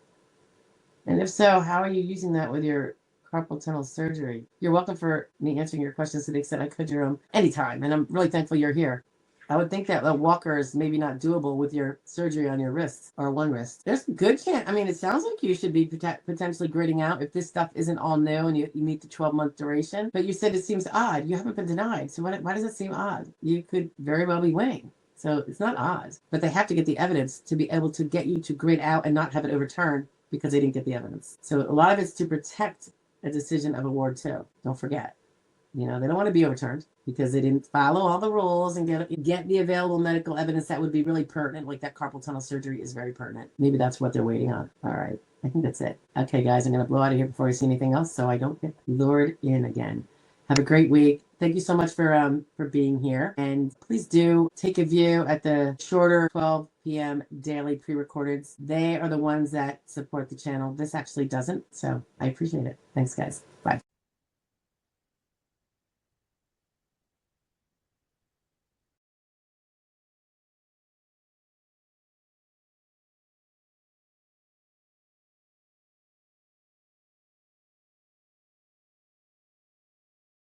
And if so, how are you using that with your carpal tunnel surgery? You're welcome for me answering your questions to the extent I could, Jerome, anytime. And I'm really thankful you're here. I would think that a walker is maybe not doable with your surgery on your wrist or one wrist. There's a good chance. I mean, it sounds like you should be potentially gridding out if this stuff isn't all new and you meet the 12-month duration. But you said it seems odd. You haven't been denied. So why does it seem odd? You could very well be winning. So it's not odd. But they have to get the evidence to be able to get you to grid out and not have it overturned because they didn't get the evidence. So a lot of it's to protect a decision of award too. Don't forget. They don't want to be overturned because they didn't follow all the rules and get the available medical evidence that would be really pertinent, like that carpal tunnel surgery is very pertinent. Maybe that's what they're waiting on. All right. I think that's it. Okay, guys, I'm going to blow out of here before I see anything else so I don't get lured in again. Have a great week. Thank you so much for being here. And please do take a view at the shorter 12 p.m. daily pre-recordeds. They are the ones that support the channel. This actually doesn't, so I appreciate it. Thanks, guys. Bye.